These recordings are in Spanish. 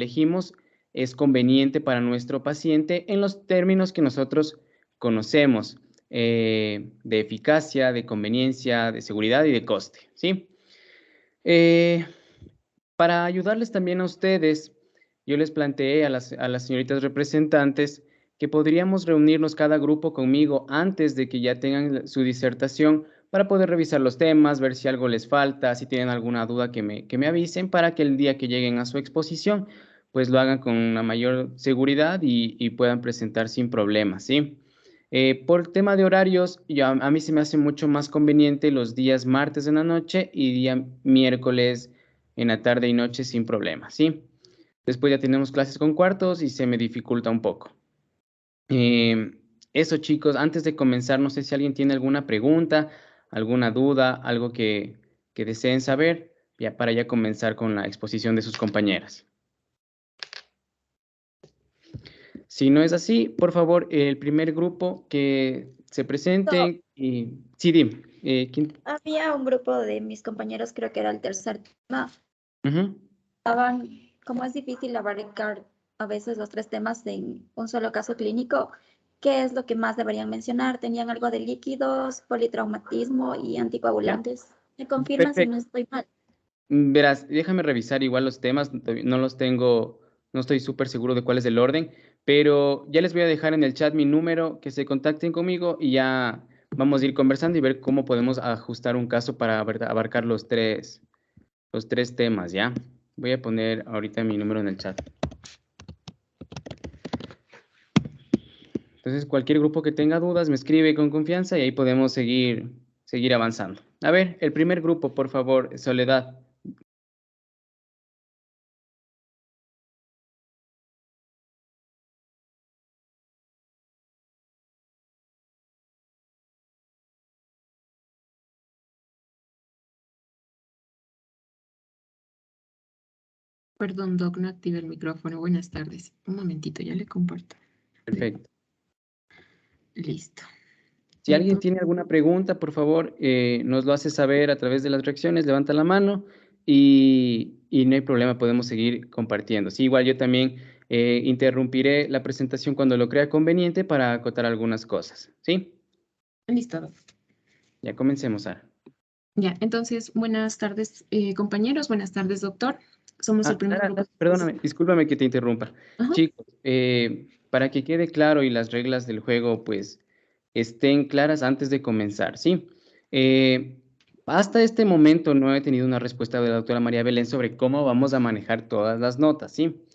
elegimos es conveniente para nuestro paciente en los términos que nosotros conocemos, de eficacia, de conveniencia, de seguridad y de coste, ¿sí? Para ayudarles también a ustedes, yo les planteé a las señoritas representantes que podríamos reunirnos cada grupo conmigo antes de que ya tengan su disertación para poder revisar los temas, ver si algo les falta, si tienen alguna duda que me avisen para que el día que lleguen a su exposición, pues lo hagan con una mayor seguridad y puedan presentar sin problemas, ¿sí? Por tema de horarios, a mí se me hace mucho más conveniente los días martes en la noche y día miércoles en la tarde y noche sin problema, ¿sí? Después ya tenemos clases con cuartos y se me dificulta un poco. Eso, chicos, antes de comenzar, no sé si alguien tiene alguna pregunta, alguna duda, algo que deseen saber, ya para ya comenzar con la exposición de sus compañeras. Si no es así, por favor, el primer grupo que se No, presenten y... Sí, dime. ¿Quién? había un grupo de mis compañeros, creo que era el tercer tema, Ujú. estaban, como es difícil abarcar a veces los tres temas en un solo caso clínico, ¿qué es lo que más deberían mencionar? Tenían algo de líquidos, politraumatismo y ¿Ya? anticoagulantes. ¿Me confirman si no Perfecto. estoy mal? Verás, déjame revisar igual los temas, no los tengo, no estoy súper seguro de cuál es el orden, pero ya les voy a dejar en el chat mi número, que se contacten conmigo y ya vamos a ir conversando y ver cómo podemos ajustar un caso para abarcar los tres temas, ¿ya? Voy a poner ahorita mi número en el chat. Entonces, cualquier grupo que tenga dudas me escribe con confianza y ahí podemos seguir avanzando. A ver, el primer grupo, por favor, Soledad. Perdón, Doc, no active el micrófono. Buenas tardes. Un momentito, ya le comparto. Perfecto. Listo. Si alguien tiene alguna pregunta, por favor, nos lo hace saber a través de las reacciones, levanta la mano y no hay problema, podemos seguir compartiendo. Sí, igual yo también interrumpiré la presentación cuando lo crea conveniente para acotar algunas cosas, ¿sí? Listo, Doc. Ya comencemos, Sara. Ya, entonces, buenas tardes, compañeros. Buenas tardes, doctor. Somos el primer Sara, grupo. perdóname, discúlpame que te interrumpa. Ajá. Chicos, para que quede claro y las reglas del juego, pues, estén claras antes de comenzar, ¿sí? Hasta este momento no he tenido una respuesta de la doctora María Belén sobre cómo vamos a manejar todas las notas, ¿sí?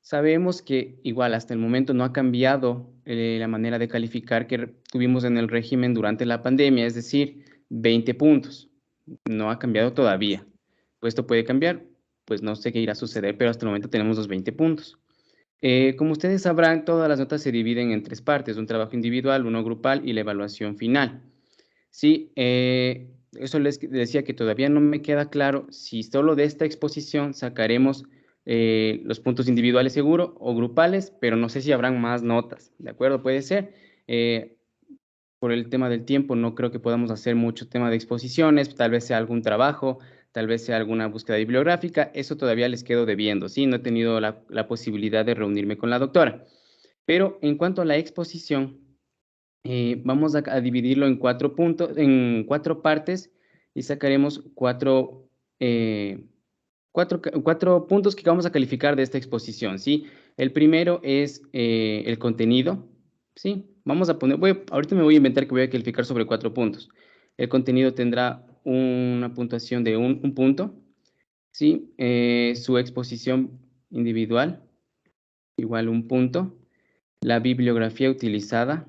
Sabemos que igual hasta el momento no ha cambiado la manera de calificar que tuvimos en el régimen durante la pandemia, es decir, 20 puntos. No ha cambiado todavía. Pues esto puede cambiar, pues no sé qué irá a suceder, pero hasta el momento tenemos los 20 puntos. Como ustedes sabrán, todas las notas se dividen en tres partes, un trabajo individual, uno grupal y la evaluación final. Sí, eso les decía que todavía no me queda claro si solo de esta exposición sacaremos los puntos individuales seguro o grupales, pero no sé si habrán más notas, ¿de acuerdo? Puede ser. Por el tema del tiempo, no creo que podamos hacer mucho tema de exposiciones, tal vez sea algún trabajo, tal vez sea alguna búsqueda bibliográfica, eso todavía les quedo debiendo, ¿sí? No he tenido la posibilidad de reunirme con la doctora. Pero en cuanto a la exposición, vamos a dividirlo en en cuatro partes y sacaremos cuatro puntos que vamos a calificar de esta exposición, ¿sí? El primero es el contenido, ¿sí? Vamos a poner, ahorita me voy a inventar que voy a calificar sobre 4 puntos. El contenido tendrá una puntuación de un punto, ¿sí? Su exposición individual, igual un punto. La bibliografía utilizada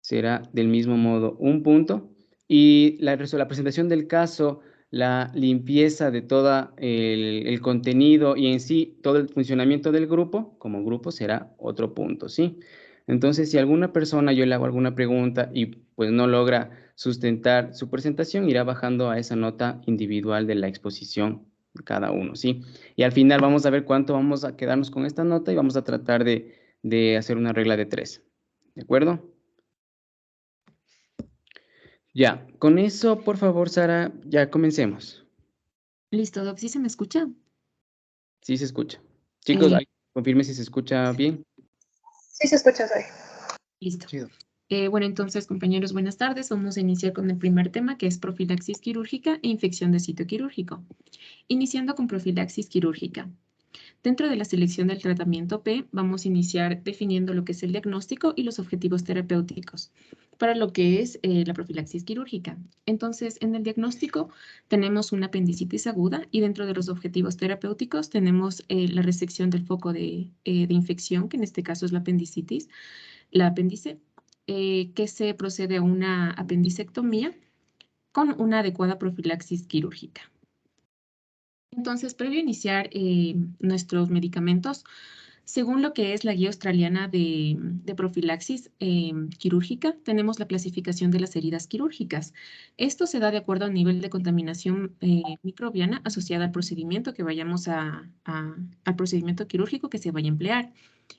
será del mismo modo un punto. Y la presentación del caso, la limpieza de todo el contenido y en sí todo el funcionamiento del grupo, como grupo, será otro punto, ¿sí? Entonces, si alguna persona yo le hago alguna pregunta y pues no logra sustentar su presentación, irá bajando a esa nota individual de la exposición de cada uno, ¿sí? Y al final vamos a ver cuánto vamos a quedarnos con esta nota y vamos a tratar de hacer una regla de 3, ¿de acuerdo? Ya, con eso, por favor, Sara, ya comencemos. Listo, Doc. ¿Sí se me escucha? Sí se escucha. Chicos, Eh, confirme si se escucha bien. Sí, se escucha, soy. Listo. Sí. Bueno, entonces, compañeros, buenas tardes. Vamos a iniciar con el primer tema, que es profilaxis quirúrgica e infección de sitio quirúrgico. Iniciando con profilaxis quirúrgica. Dentro de la selección del tratamiento P, vamos a iniciar definiendo lo que es el diagnóstico y los objetivos terapéuticos para lo que es la profilaxis quirúrgica. Entonces, en el diagnóstico tenemos una apendicitis aguda y dentro de los objetivos terapéuticos tenemos la resección del foco de infección, que en este caso es la apendicitis, la apéndice, que se procede a una apendicectomía con una adecuada profilaxis quirúrgica. Entonces, previo a iniciar nuestros medicamentos, según lo que es la guía australiana de profilaxis quirúrgica, tenemos la clasificación de las heridas quirúrgicas. Esto se da de acuerdo al nivel de contaminación microbiana asociada al procedimiento que vayamos al procedimiento quirúrgico que se vaya a emplear.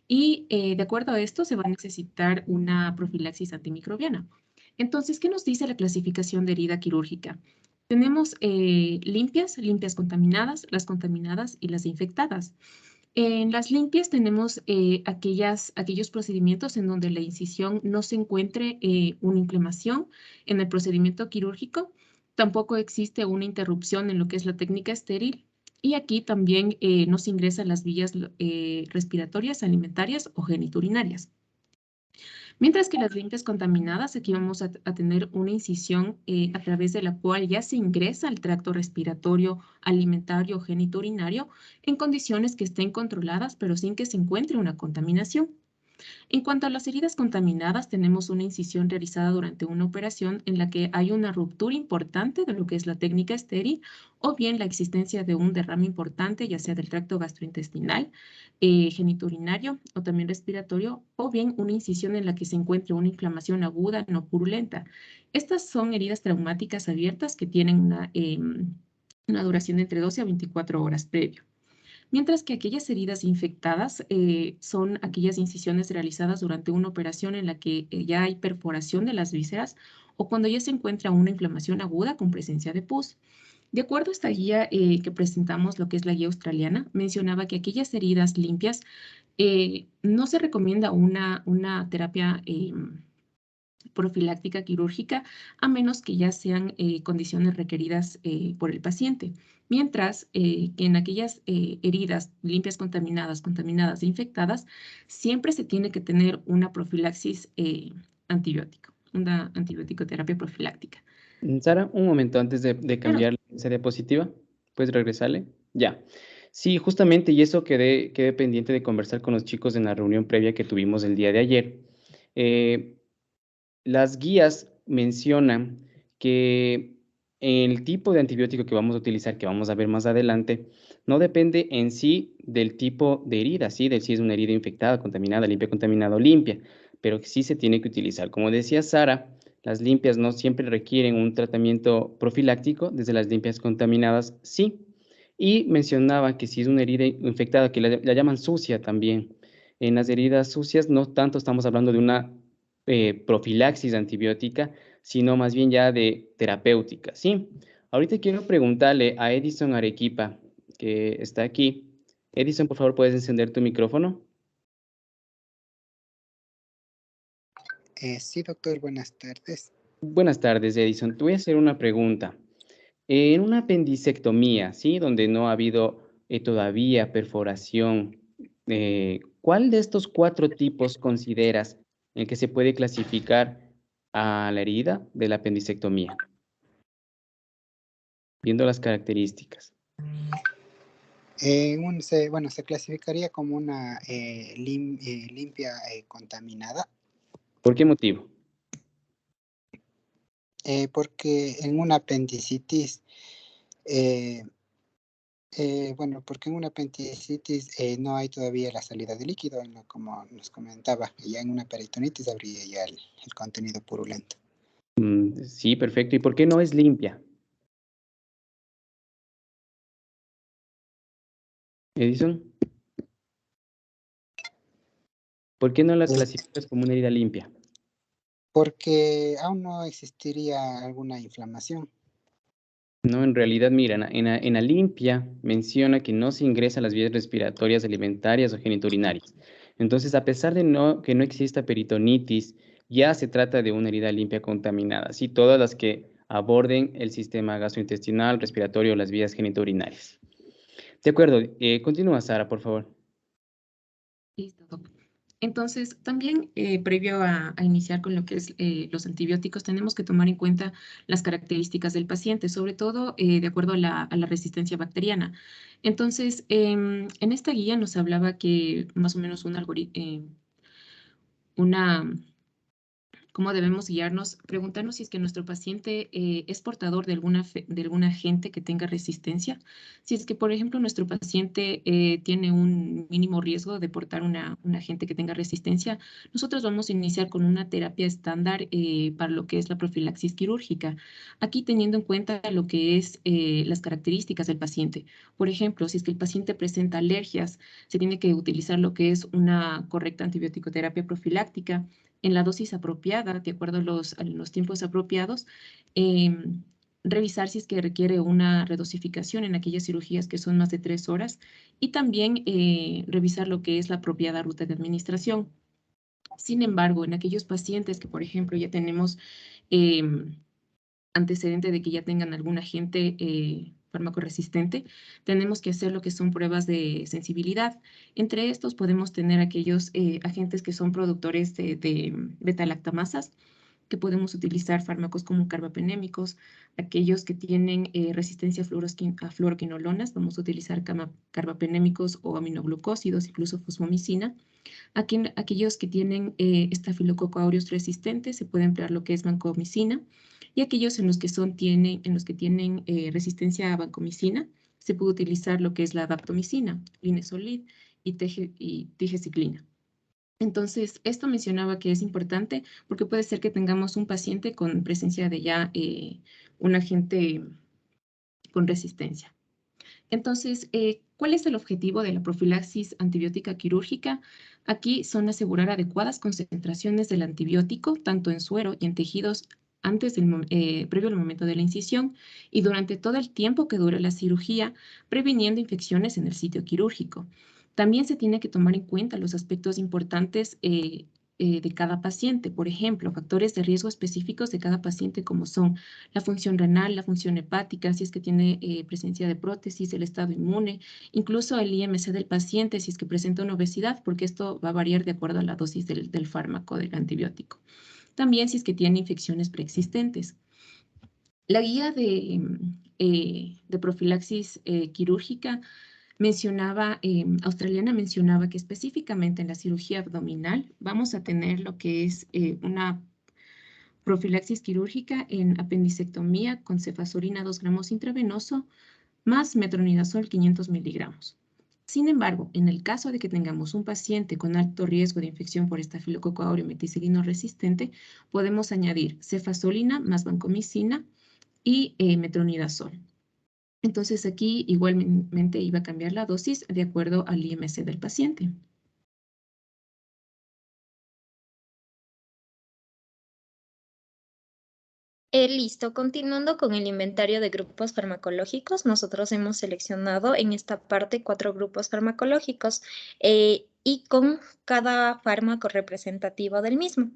Y de acuerdo a esto, se va a necesitar una profilaxis antimicrobiana. Entonces, ¿qué nos dice la clasificación de herida quirúrgica? Tenemos limpias contaminadas, las contaminadas y las infectadas. En las limpias tenemos aquellos procedimientos en donde la incisión no se encuentre una inflamación en el procedimiento quirúrgico, tampoco existe una interrupción en lo que es la técnica estéril y aquí también no se ingresan las vías respiratorias, alimentarias o geniturinarias. Mientras que las limpias contaminadas, aquí vamos a tener una incisión a través de la cual ya se ingresa al tracto respiratorio, alimentario, genitourinario en condiciones que estén controladas, pero sin que se encuentre una contaminación. En cuanto a las heridas contaminadas, tenemos una incisión realizada durante una operación en la que hay una ruptura importante de lo que es la técnica estéril o bien la existencia de un derrame importante, ya sea del tracto gastrointestinal, genitourinario o también respiratorio, o bien una incisión en la que se encuentre una inflamación aguda no purulenta. Estas son heridas traumáticas abiertas que tienen una duración de entre 12 a 24 horas previo. Mientras que aquellas heridas infectadas son aquellas incisiones realizadas durante una operación en la que ya hay perforación de las vísceras o cuando ya se encuentra una inflamación aguda con presencia de pus. De acuerdo a esta guía que presentamos, lo que es la guía australiana, mencionaba que aquellas heridas limpias no se recomienda una terapia profiláctica quirúrgica a menos que ya sean condiciones requeridas por el paciente. Mientras que en aquellas heridas limpias contaminadas e infectadas, siempre se tiene que tener una profilaxis antibiótico, una antibiótico-terapia profiláctica. Sara, un momento antes de Claro. cambiar esa diapositiva. ¿Puedes regresarle? Ya. Sí, justamente, y eso quedé pendiente de conversar con los chicos en la reunión previa que tuvimos el día de ayer. Las guías mencionan que el tipo de antibiótico que vamos a utilizar, que vamos a ver más adelante, no depende en sí del tipo de herida, ¿sí? De si es una herida infectada, contaminada, contaminada o limpia, pero que sí se tiene que utilizar. Como decía Sara, las limpias no siempre requieren un tratamiento profiláctico, desde las limpias contaminadas sí. Y mencionaba que si es una herida infectada, que la llaman sucia también. En las heridas sucias no tanto estamos hablando de una profilaxis antibiótica, sino más bien ya de terapéutica, ¿sí? Ahorita quiero preguntarle a Edison Arequipa, que está aquí. Edison, por favor, ¿puedes encender tu micrófono? Sí, doctor, buenas tardes. Buenas tardes, Edison. Te voy a hacer una pregunta. En una apendicectomía, ¿sí? Donde no ha habido todavía perforación, ¿cuál de estos 4 tipos consideras en que se puede clasificar a la herida de la apendicectomía? Viendo las características. Se clasificaría como una limpia contaminada. ¿Por qué motivo? Porque en una apendicitis, no hay todavía la salida de líquido, como nos comentaba, y ya en una peritonitis habría ya el contenido purulento. Sí, perfecto. ¿Y por qué no es limpia? Edison, ¿por qué no la clasificas como una herida limpia? Porque aún no existiría alguna inflamación. No, en realidad, mira, en la limpia menciona que no se ingresa a las vías respiratorias, alimentarias o genitourinarias. Entonces, a pesar de que no exista peritonitis, ya se trata de una herida limpia contaminada, ¿sí? Todas las que aborden el sistema gastrointestinal, respiratorio o las vías genitourinarias. De acuerdo, continúa, Sara, por favor. Listo, doc. Entonces, también previo a iniciar con lo que es los antibióticos, tenemos que tomar en cuenta las características del paciente, sobre todo de acuerdo a la resistencia bacteriana. Entonces, en esta guía nos hablaba que más o menos un algoritmo, cómo debemos guiarnos, preguntarnos si es que nuestro paciente es portador de de algún agente que tenga resistencia. Si es que, por ejemplo, nuestro paciente tiene un mínimo riesgo de portar un agente que tenga resistencia, nosotros vamos a iniciar con una terapia estándar para lo que es la profilaxis quirúrgica. Aquí teniendo en cuenta lo que es las características del paciente. Por ejemplo, si es que el paciente presenta alergias, se tiene que utilizar lo que es una correcta antibiótico-terapia profiláctica en la dosis apropiada, de acuerdo a los tiempos apropiados, revisar si es que requiere una redosificación en aquellas cirugías que son más de 3 horas y también revisar lo que es la apropiada ruta de administración. Sin embargo, en aquellos pacientes que, por ejemplo, ya tenemos antecedente de que ya tengan algún agente fármaco resistente, tenemos que hacer lo que son pruebas de sensibilidad. Entre estos podemos tener aquellos agentes que son productores de beta-lactamasas, que podemos utilizar fármacos como carbapenémicos, aquellos que tienen resistencia a fluoroquinolonas, vamos a utilizar carbapenémicos o aminoglucósidos, incluso fosfomicina. Aquellos que tienen estafilococo aureus resistente, se puede emplear lo que es vancomicina, y aquellos en los que tienen resistencia a vancomicina, se puede utilizar lo que es la daptomicina, linezolid y tigeciclina. Entonces, esto mencionaba que es importante porque puede ser que tengamos un paciente con presencia de ya un agente con resistencia. Entonces, ¿cuál es el objetivo de la profilaxis antibiótica quirúrgica? Aquí son asegurar adecuadas concentraciones del antibiótico, tanto en suero y en tejidos previo al momento de la incisión y durante todo el tiempo que dure la cirugía, previniendo infecciones en el sitio quirúrgico. También se tiene que tomar en cuenta los aspectos importantes de cada paciente. Por ejemplo, factores de riesgo específicos de cada paciente como son la función renal, la función hepática, si es que tiene presencia de prótesis, el estado inmune, incluso el IMC del paciente si es que presenta una obesidad, porque esto va a variar de acuerdo a la dosis del fármaco, del antibiótico. También si es que tiene infecciones preexistentes. La guía de profilaxis quirúrgica australiana mencionaba que específicamente en la cirugía abdominal vamos a tener lo que es una profilaxis quirúrgica en apendicectomía con cefazolina 2 gramos intravenoso más metronidazol 500 miligramos. Sin embargo, en el caso de que tengamos un paciente con alto riesgo de infección por estafilococo áureo meticilino resistente, podemos añadir cefazolina más vancomicina y metronidazol. Entonces aquí igualmente iba a cambiar la dosis de acuerdo al IMC del paciente. Listo, continuando con el inventario de grupos farmacológicos, nosotros hemos seleccionado en esta parte 4 grupos farmacológicos y con cada fármaco representativo del mismo.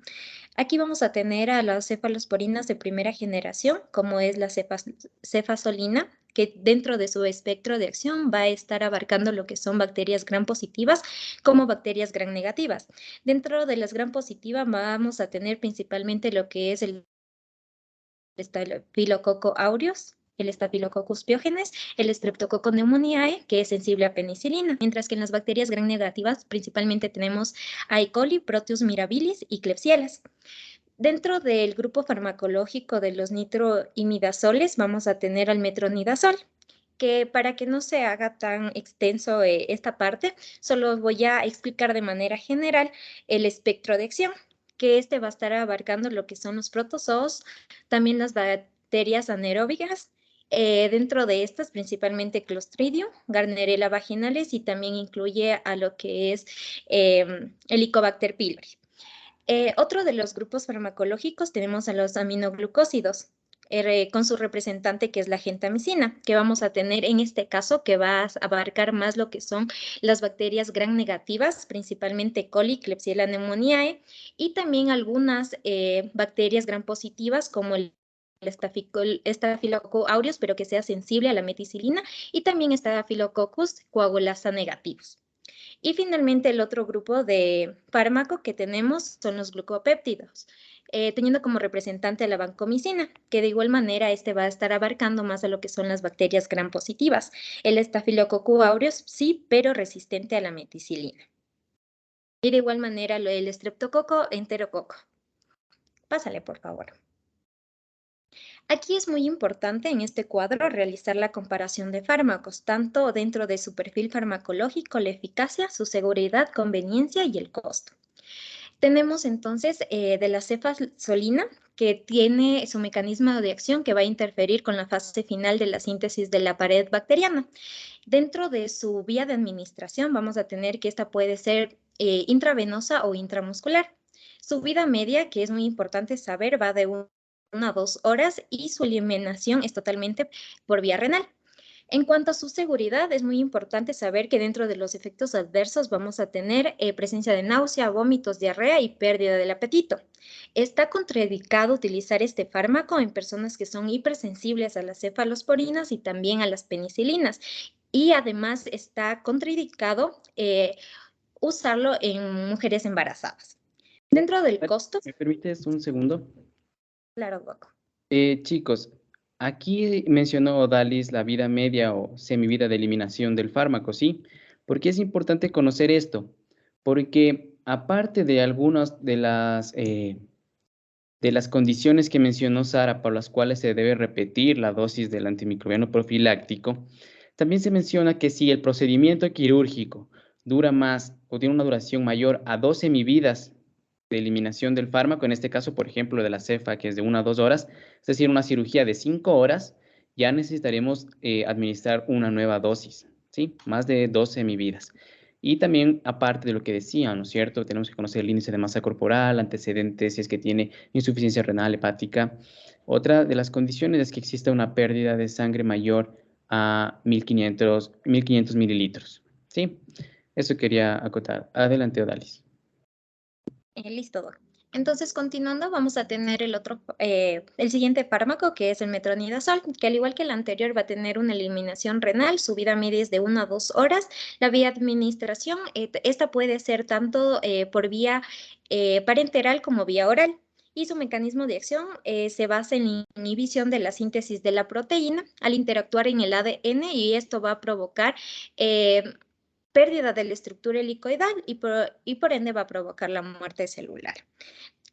Aquí vamos a tener a las cefalosporinas de primera generación, como es la cefazolina, que dentro de su espectro de acción va a estar abarcando lo que son bacterias gram positivas como bacterias gram negativas. Dentro de las gram positivas vamos a tener principalmente lo que es el Staphylococcus aureus, el Staphylococcus pyogenes, el Streptococcus pneumoniae, que es sensible a penicilina, mientras que en las bacterias gram negativas principalmente tenemos a E. coli, Proteus mirabilis y Klebsiella. Dentro del grupo farmacológico de los nitroimidazoles vamos a tener al metronidazol, que para que no se haga tan extenso esta parte, solo voy a explicar de manera general el espectro de acción, que este va a estar abarcando lo que son los protozoos, también las bacterias anaeróbigas, dentro de estas principalmente Clostridium, Gardnerella vaginalis y también incluye a lo que es Helicobacter pylori. Otro de los grupos farmacológicos tenemos a los aminoglucósidos. con su representante, que es la gentamicina, que vamos a tener en este caso, que va a abarcar más lo que son las bacterias gram negativas, principalmente E. coli, Klebsiella pneumoniae, y también algunas bacterias gram positivas como el Staphylococcus aureus, pero que sea sensible a la meticilina, y también Staphylococcus coagulasa negativos. Y finalmente el otro grupo de fármaco que tenemos son los glucopéptidos, teniendo como representante a la vancomicina, que de igual manera este va a estar abarcando más a lo que son las bacterias gram positivas. El Staphylococcus aureus sí, pero resistente a la meticilina. Y de igual manera el estreptococo enterococo. Pásale, por favor. Aquí es muy importante en este cuadro realizar la comparación de fármacos, tanto dentro de su perfil farmacológico, la eficacia, su seguridad, conveniencia y el costo. Tenemos entonces de la cefazolina, que tiene su mecanismo de acción que va a interferir con la fase final de la síntesis de la pared bacteriana. Dentro de su vía de administración vamos a tener que esta puede ser intravenosa o intramuscular. Su vida media, que es muy importante saber, va de 1 a 2 horas y su eliminación es totalmente por vía renal. En cuanto a su seguridad, es muy importante saber que dentro de los efectos adversos vamos a tener presencia de náusea, vómitos, diarrea y pérdida del apetito. Está contraindicado utilizar este fármaco en personas que son hipersensibles a las cefalosporinas y también a las penicilinas. Y además está contraindicado usarlo en mujeres embarazadas. Dentro del costo... ¿Me permites un segundo? Claro, Doc. Chicos, aquí mencionó Odalis la vida media o semivida de eliminación del fármaco, ¿sí? ¿Por qué es importante conocer esto? Porque aparte de algunas de las condiciones que mencionó Sara por las cuales se debe repetir la dosis del antimicrobiano profiláctico, también se menciona que si el procedimiento quirúrgico dura más o tiene una duración mayor a 2 semividas de eliminación del fármaco, en este caso, por ejemplo, de la cefa, que es de 1 a 2 horas, es decir, una cirugía de 5 horas, ya necesitaremos administrar una nueva dosis, ¿sí? Más de 2 semividas. Y también, aparte de lo que decía, ¿no es cierto? Tenemos que conocer el índice de masa corporal, antecedentes, si es que tiene insuficiencia renal, hepática. Otra de las condiciones es que exista una pérdida de sangre mayor a 1500 mililitros, ¿sí? Eso quería acotar. Adelante, Odalis. Listo, Doc. Entonces, continuando, vamos a tener el siguiente fármaco, que es el metronidazol, que al igual que el anterior va a tener una eliminación renal, su vida media es de 1 a 2 horas. La vía de administración, esta puede ser tanto por vía parenteral como vía oral. Y su mecanismo de acción se basa en la inhibición de la síntesis de la proteína al interactuar en el ADN, y esto va a provocar pérdida de la estructura helicoidal y por ende va a provocar la muerte celular.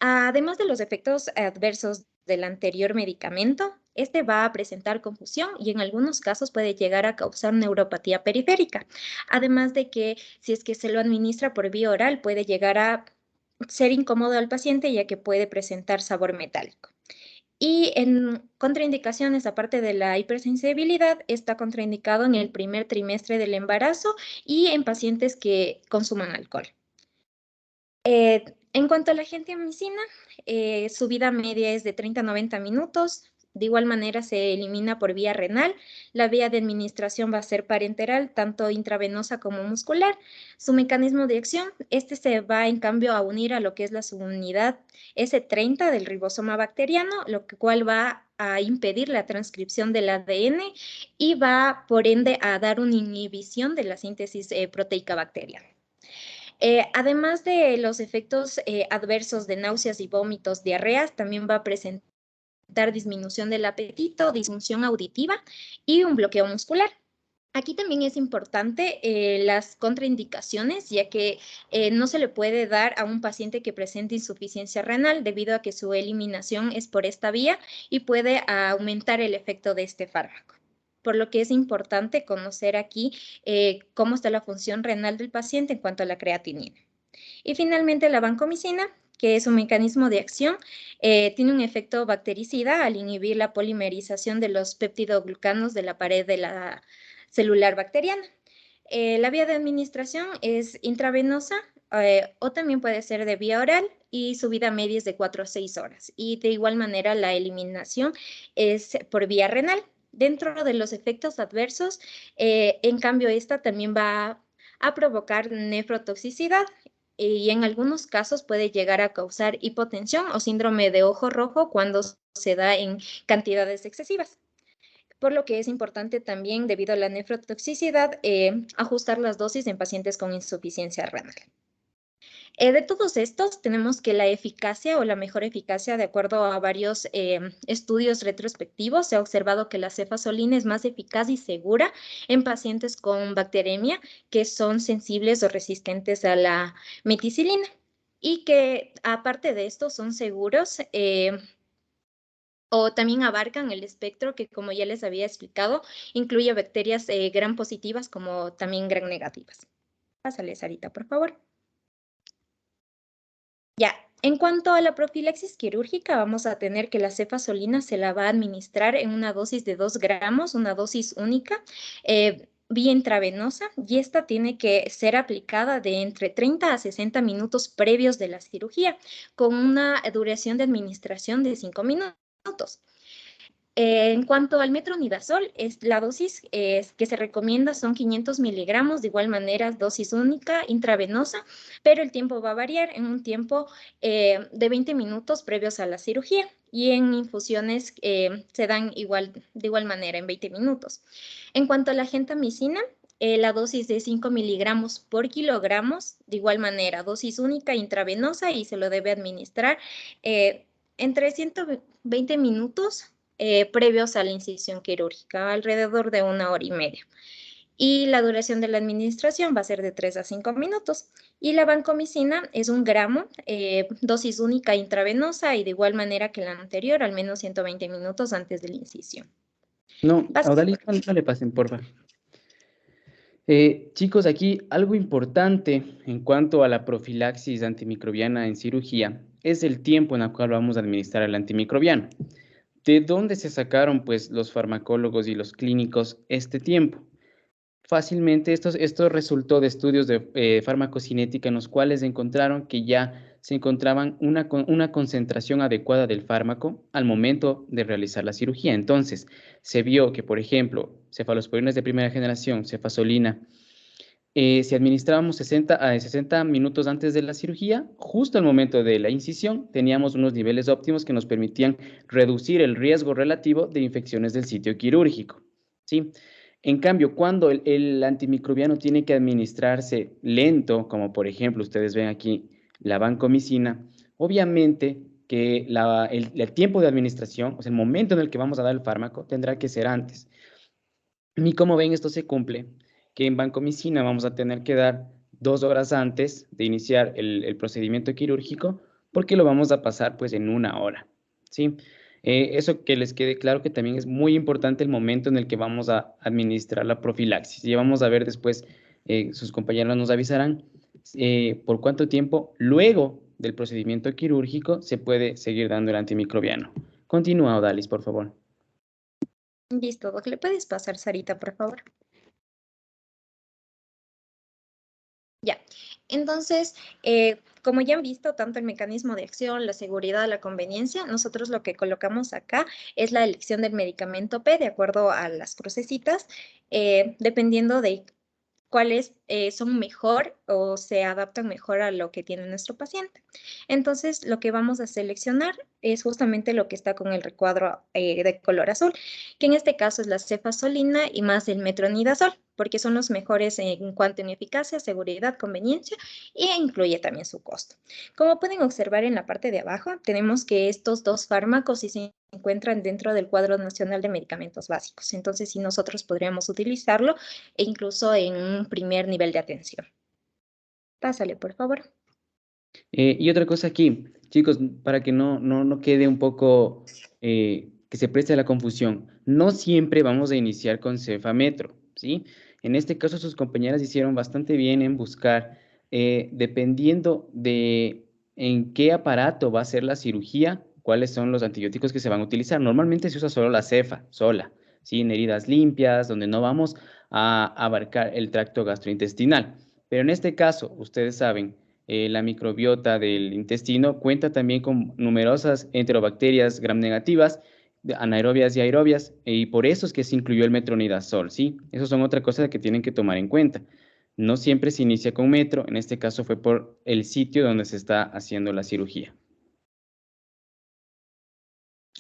Además de los efectos adversos del anterior medicamento, este va a presentar confusión y en algunos casos puede llegar a causar neuropatía periférica. Además de que si es que se lo administra por vía oral puede llegar a ser incómodo al paciente, ya que puede presentar sabor metálico. Y en contraindicaciones, aparte de la hipersensibilidad, está contraindicado en el primer trimestre del embarazo y en pacientes que consuman alcohol. En cuanto a la gentamicina, su vida media es de 30 a 90 minutos. De igual manera se elimina por vía renal. La vía de administración va a ser parenteral, tanto intravenosa como muscular. Su mecanismo de acción, este se va en cambio a unir a lo que es la subunidad S30 del ribosoma bacteriano, lo cual va a impedir la transcripción del ADN y va por ende a dar una inhibición de la síntesis proteica bacteriana. Además de los efectos adversos de náuseas y vómitos, diarreas, también va a presentar disminución del apetito, disfunción auditiva y un bloqueo muscular. Aquí también es importante las contraindicaciones, ya que no se le puede dar a un paciente que presente insuficiencia renal debido a que su eliminación es por esta vía y puede aumentar el efecto de este fármaco. Por lo que es importante conocer aquí cómo está la función renal del paciente en cuanto a la creatinina. Y finalmente la vancomicina, que es un mecanismo de acción, tiene un efecto bactericida al inhibir la polimerización de los peptidoglucanos de la pared de la celular bacteriana. La vía de administración es intravenosa o también puede ser de vía oral y su vida media es de 4 a 6 horas. Y de igual manera la eliminación es por vía renal. Dentro de los efectos adversos, en cambio, esta también va a provocar nefrotoxicidad y en algunos casos puede llegar a causar hipotensión o síndrome de ojo rojo cuando se da en cantidades excesivas. Por lo que es importante también, debido a la nefrotoxicidad, ajustar las dosis en pacientes con insuficiencia renal. De todos estos, tenemos que la eficacia o la mejor eficacia, de acuerdo a varios estudios retrospectivos, se ha observado que la cefazolina es más eficaz y segura en pacientes con bacteremia que son sensibles o resistentes a la meticilina y que, aparte de esto, son seguros o también abarcan el espectro que, como ya les había explicado, incluye bacterias gram positivas como también gram negativas. Pásale, Sarita, por favor. Ya, en cuanto a la profilaxis quirúrgica, vamos a tener que la cefazolina se la va a administrar en una dosis de 2 gramos, una dosis única, vía intravenosa, y esta tiene que ser aplicada de entre 30 a 60 minutos previos de la cirugía, con una duración de administración de 5 minutos. En cuanto al metronidazol, la dosis que se recomienda son 500 miligramos, de igual manera dosis única, intravenosa, pero el tiempo va a variar en un tiempo de 20 minutos previos a la cirugía y en infusiones se dan de igual manera en 20 minutos. En cuanto a la gentamicina, la dosis de 5 miligramos por kilogramos, de igual manera, dosis única, intravenosa y se lo debe administrar entre 120 minutos previos a la incisión quirúrgica, alrededor de 1 hora y media. Y la duración de la administración va a ser de 3 a 5 minutos. Y la vancomicina es 1 gramo, dosis única intravenosa y de igual manera que la anterior, al menos 120 minutos antes de la incisión. No, a Odalis, no le pasen, porfa. Chicos, aquí algo importante en cuanto a la profilaxis antimicrobiana en cirugía es el tiempo en el cual vamos a administrar el antimicrobiano. ¿De dónde se sacaron, pues, los farmacólogos y los clínicos este tiempo? Fácilmente, esto resultó de estudios de farmacocinética en los cuales encontraron que ya se encontraban una concentración adecuada del fármaco al momento de realizar la cirugía. Entonces, se vio que, por ejemplo, cefalosporinas de primera generación, cefazolina, si administrábamos 60 minutos antes de la cirugía, justo al momento de la incisión, teníamos unos niveles óptimos que nos permitían reducir el riesgo relativo de infecciones del sitio quirúrgico, ¿sí? En cambio, cuando el antimicrobiano tiene que administrarse lento, como por ejemplo, ustedes ven aquí la vancomicina, obviamente que el tiempo de administración, o sea, el momento en el que vamos a dar el fármaco, tendrá que ser antes. Y como ven, esto se cumple, que en vancomicina vamos a tener que dar 2 horas antes de iniciar el procedimiento quirúrgico, porque lo vamos a pasar pues en 1 hora, ¿sí? Eso que les quede claro que también es muy importante el momento en el que vamos a administrar la profilaxis. Y vamos a ver después, sus compañeros nos avisarán por cuánto tiempo luego del procedimiento quirúrgico se puede seguir dando el antimicrobiano. Continúa, Odalis, por favor. Listo, Doc. ¿Le puedes pasar, Sarita, por favor? Ya, entonces, como ya han visto, tanto el mecanismo de acción, la seguridad, la conveniencia, nosotros lo que colocamos acá es la elección del medicamento P de acuerdo a las crucecitas, dependiendo de cuáles son mejor o se adaptan mejor a lo que tiene nuestro paciente. Entonces, lo que vamos a seleccionar es justamente lo que está con el recuadro de color azul, que en este caso es la cefazolina y más el metronidazol, porque son los mejores en cuanto a eficacia, seguridad, conveniencia e incluye también su costo. Como pueden observar en la parte de abajo, tenemos que estos dos fármacos sí se encuentran dentro del cuadro nacional de medicamentos básicos. Entonces, sí, nosotros podríamos utilizarlo e incluso en un primer nivel de atención. Pásale, por favor. Y otra cosa aquí, chicos, para que no quede un poco, que se preste a la confusión, no siempre vamos a iniciar con cefametro, ¿sí? En este caso, sus compañeras hicieron bastante bien en buscar, dependiendo de en qué aparato va a ser la cirugía, cuáles son los antibióticos que se van a utilizar. Normalmente se usa solo la cefa, sola, ¿sí? En heridas limpias, donde no vamos a abarcar el tracto gastrointestinal. Pero en este caso, ustedes saben la microbiota del intestino cuenta también con numerosas enterobacterias gram negativas, anaerobias y aerobias, y por eso es que se incluyó el metronidazol, ¿sí? Eso son otra cosa que tienen que tomar en cuenta. No siempre se inicia con metro, en este caso fue por el sitio donde se está haciendo la cirugía.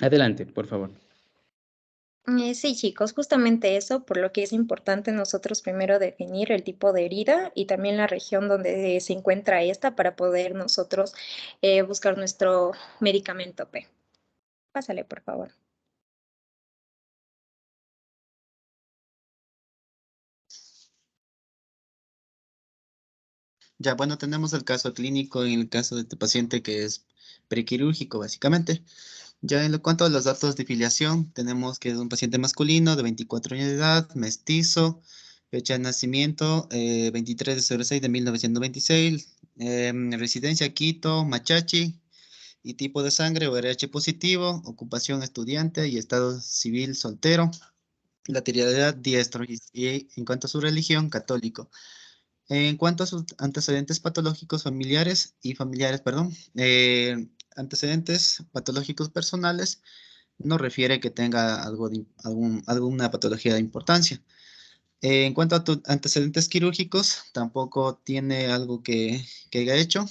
Adelante, por favor. Sí, chicos, justamente eso, por lo que es importante nosotros primero definir el tipo de herida y también la región donde se encuentra esta para poder nosotros buscar nuestro medicamento P. Pásale, por favor. Ya, bueno, tenemos el caso clínico en el caso de este paciente que es prequirúrgico, básicamente. Ya en lo cuanto a los datos de filiación, tenemos que es un paciente masculino de 24 años de edad, mestizo, fecha de nacimiento 23/06 de 1926, residencia Quito, Machachi, y tipo de sangre ORH positivo, ocupación estudiante y estado civil soltero, lateralidad diestro y en cuanto a su religión, católico. En cuanto a sus antecedentes patológicos perdón, antecedentes patológicos personales, no refiere que tenga alguna patología de importancia. En cuanto a antecedentes quirúrgicos, tampoco tiene algo que haya hecho.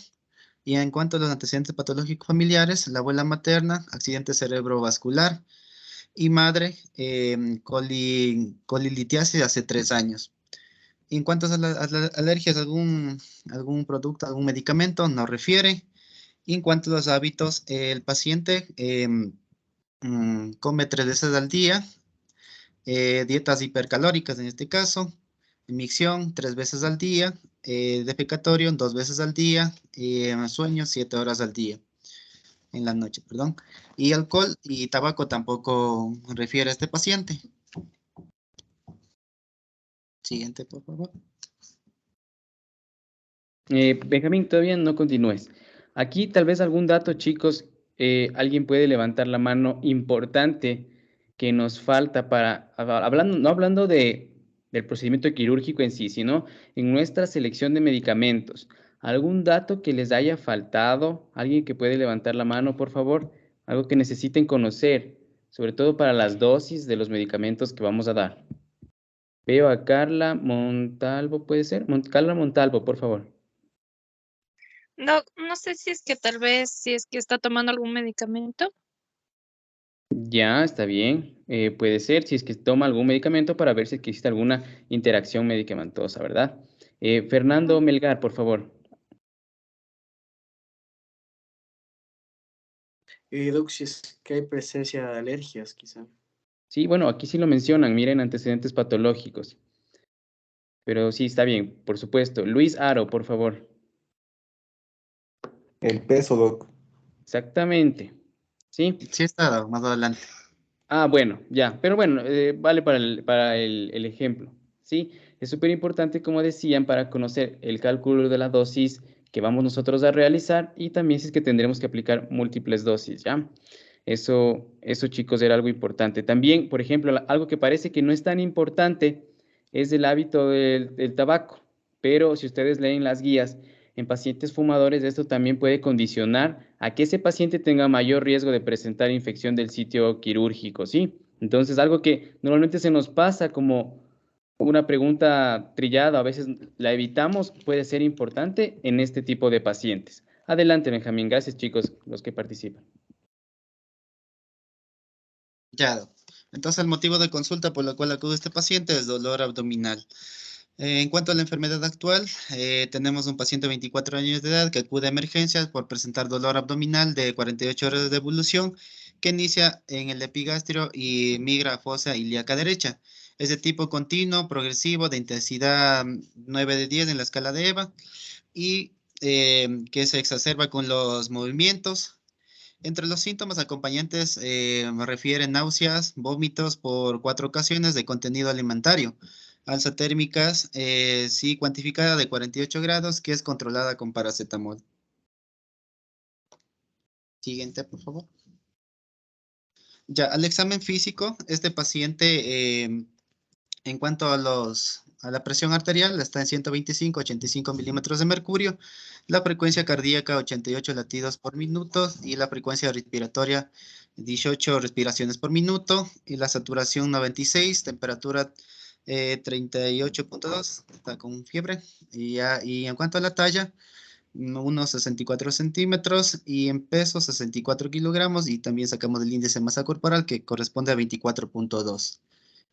Y en cuanto a los antecedentes patológicos familiares, la abuela materna, accidente cerebrovascular, y madre, colilitiasis hace 3 años. En cuanto a las alergias, algún producto, algún medicamento, no refiere. Y en cuanto a los hábitos, el paciente come 3 veces al día, dietas hipercalóricas en este caso, micción 3 veces al día, defecatorio 2 veces al día, sueño 7 horas al día, en la noche, perdón. Y alcohol y tabaco tampoco refiere a este paciente. Siguiente, por favor. Benjamín, todavía no continúes. Aquí tal vez algún dato, chicos, alguien puede levantar la mano importante que nos falta para, hablando, no hablando del procedimiento quirúrgico en sí, sino en nuestra selección de medicamentos. ¿Algún dato que les haya faltado? ¿Alguien que puede levantar la mano, por favor? Algo que necesiten conocer, sobre todo para las dosis de los medicamentos que vamos a dar. Veo a Carla Montalvo, ¿puede ser? Carla Montalvo, por favor. No, no sé si es que tal vez, si es que está tomando algún medicamento. Ya, está bien. Puede ser si es que toma algún medicamento para ver si es que existe alguna interacción medicamentosa, ¿verdad? Fernando Melgar, por favor. Doc, si es que hay presencia de alergias, quizá. Sí, bueno, aquí sí lo mencionan, miren antecedentes patológicos. Pero sí, está bien, por supuesto. Luis Aro, por favor. El peso, Doc. Exactamente. ¿Sí? Sí está más adelante. Ah, bueno, ya. Pero bueno, vale para el ejemplo. ¿Sí? Es súper importante, como decían, para conocer el cálculo de la dosis que vamos nosotros a realizar y también si es que tendremos que aplicar múltiples dosis, ¿ya? Eso, chicos, era algo importante. También, por ejemplo, algo que parece que no es tan importante es el hábito del tabaco, pero si ustedes leen las guías, en pacientes fumadores esto también puede condicionar a que ese paciente tenga mayor riesgo de presentar infección del sitio quirúrgico, ¿sí? Entonces, algo que normalmente se nos pasa como una pregunta trillada, a veces la evitamos, puede ser importante en este tipo de pacientes. Adelante, Benjamín. Gracias, chicos, los que participan. Ya, doc. Entonces, el motivo de consulta por el cual acude este paciente es dolor abdominal. En cuanto a la enfermedad actual, tenemos un paciente de 24 años de edad que acude a emergencias por presentar dolor abdominal de 48 horas de evolución que inicia en el epigastrio y migra a fosa ilíaca derecha. Es de tipo continuo, progresivo, de intensidad 9 de 10 en la escala de EVA y que se exacerba con los movimientos. Entre los síntomas acompañantes me refieren náuseas, vómitos por 4 ocasiones de contenido alimentario, alza térmicas, sí cuantificada de 48 grados, que es controlada con paracetamol. Siguiente, por favor. Ya, al examen físico, este paciente, en cuanto a a la presión arterial, está en 125-85 milímetros de mercurio, la frecuencia cardíaca 88 latidos por minuto y la frecuencia respiratoria 18 respiraciones por minuto y la saturación 96, temperatura 38.2, está con fiebre. Y en cuanto a la talla, unos 64 centímetros y en peso 64 kilogramos y también sacamos el índice de masa corporal que corresponde a 24.2.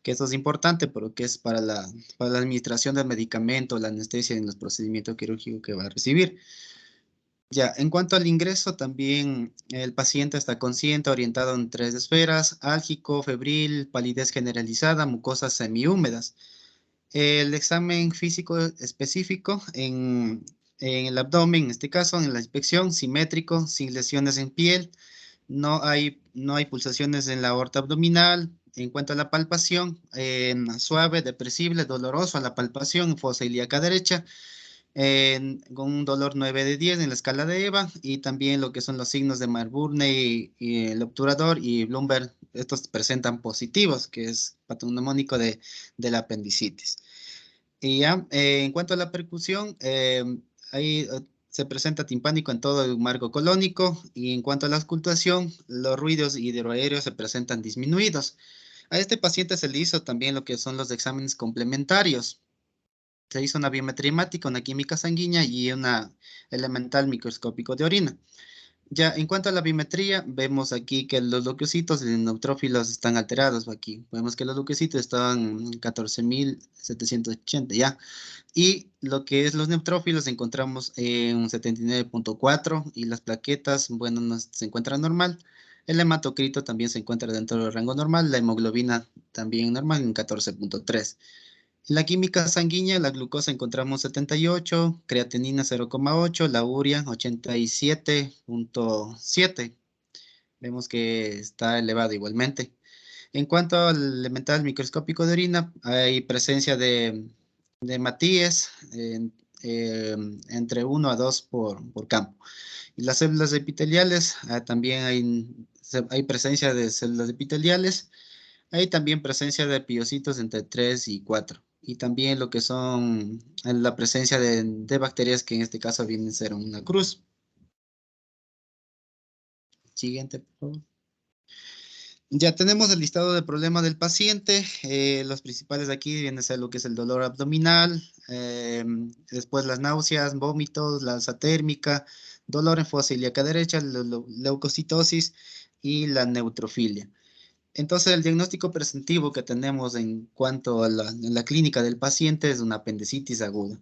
Que eso es importante porque es para la administración del medicamento, la anestesia en los procedimientos quirúrgicos que va a recibir. Ya, en cuanto al ingreso, también el paciente está consciente, orientado en 3 esferas: álgico, febril, palidez generalizada, mucosas semihúmedas. El examen físico específico en el abdomen, en este caso, en la inspección, simétrico, sin lesiones en piel, no hay pulsaciones en la aorta abdominal. En cuanto a la palpación, suave, depresible, doloroso a la palpación, fosa ilíaca derecha, con un dolor 9 de 10 en la escala de EVA, y también lo que son los signos de Marburne y el obturador y Bloomberg, estos presentan positivos, que es patognomónico de la apendicitis. Y ya, en cuanto a la percusión, ahí se presenta timpánico en todo el marco colónico, y en cuanto a la auscultación, los ruidos hidroaéreos se presentan disminuidos. A este paciente se le hizo también lo que son los exámenes complementarios. Se hizo una biometría hemática, una química sanguínea y una elemental microscópico de orina. Ya, en cuanto a la biometría, vemos aquí que los leucocitos y neutrófilos están alterados aquí. Vemos que los leucocitos están 14.780, ya. Y lo que es los neutrófilos encontramos en un 79.4 y las plaquetas, bueno, se encuentran normal. El hematocrito también se encuentra dentro del rango normal, la hemoglobina también normal en 14.3. En la química sanguínea, la glucosa encontramos 78, creatinina 0,8, la urea 87.7. Vemos que está elevado igualmente. En cuanto al elemental microscópico de orina, hay presencia de matíes entre 1 a 2 por campo. Y las células epiteliales, también hay presencia de células epiteliales. Hay también presencia de piocitos entre 3 y 4. Y también lo que son la presencia de bacterias, que en este caso vienen a ser una cruz. Siguiente, por favor. Ya tenemos el listado de problemas del paciente. Los principales aquí vienen a ser lo que es el dolor abdominal, después las náuseas, vómitos, la alza térmica, dolor en fosa ilíaca derecha, leucocitosis y la neutrofilia. Entonces, el diagnóstico preventivo que tenemos en cuanto a la clínica del paciente es una apendicitis aguda.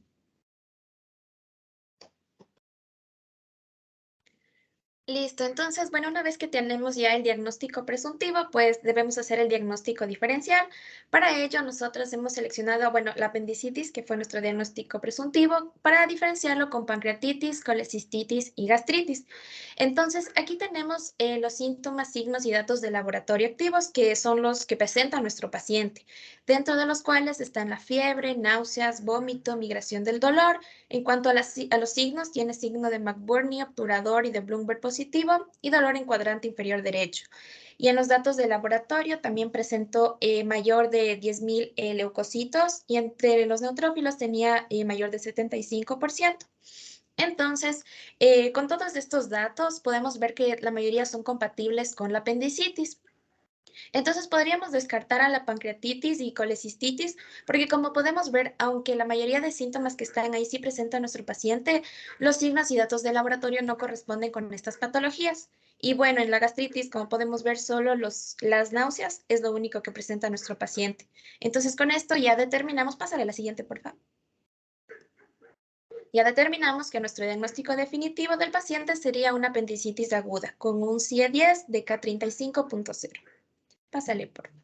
Listo, entonces, bueno, una vez que tenemos ya el diagnóstico presuntivo, pues debemos hacer el diagnóstico diferencial. Para ello, nosotros hemos seleccionado, bueno, la apendicitis, que fue nuestro diagnóstico presuntivo, para diferenciarlo con pancreatitis, colecistitis y gastritis. Entonces, aquí tenemos los síntomas, signos y datos de laboratorio activos, que son los que presenta nuestro paciente, dentro de los cuales están la fiebre, náuseas, vómito, migración del dolor. En cuanto a los signos, tiene signo de McBurney, obturador y de Bloomberg positivo y dolor en cuadrante inferior derecho. Y en los datos de laboratorio también presentó mayor de 10.000 leucocitos, y entre los neutrófilos tenía mayor de 75%. Entonces, con todos estos datos podemos ver que la mayoría son compatibles con la apendicitis. Entonces podríamos descartar a la pancreatitis y colecistitis, porque como podemos ver, aunque la mayoría de síntomas que están ahí sí presenta nuestro paciente, los signos y datos de laboratorio no corresponden con estas patologías. Y bueno, en la gastritis, como podemos ver, solo las náuseas es lo único que presenta nuestro paciente. Entonces con esto ya determinamos, pásale a la siguiente, por favor. Ya determinamos que nuestro diagnóstico definitivo del paciente sería una apendicitis aguda, con un CIE-10 de K35.0. Pásale, por favor.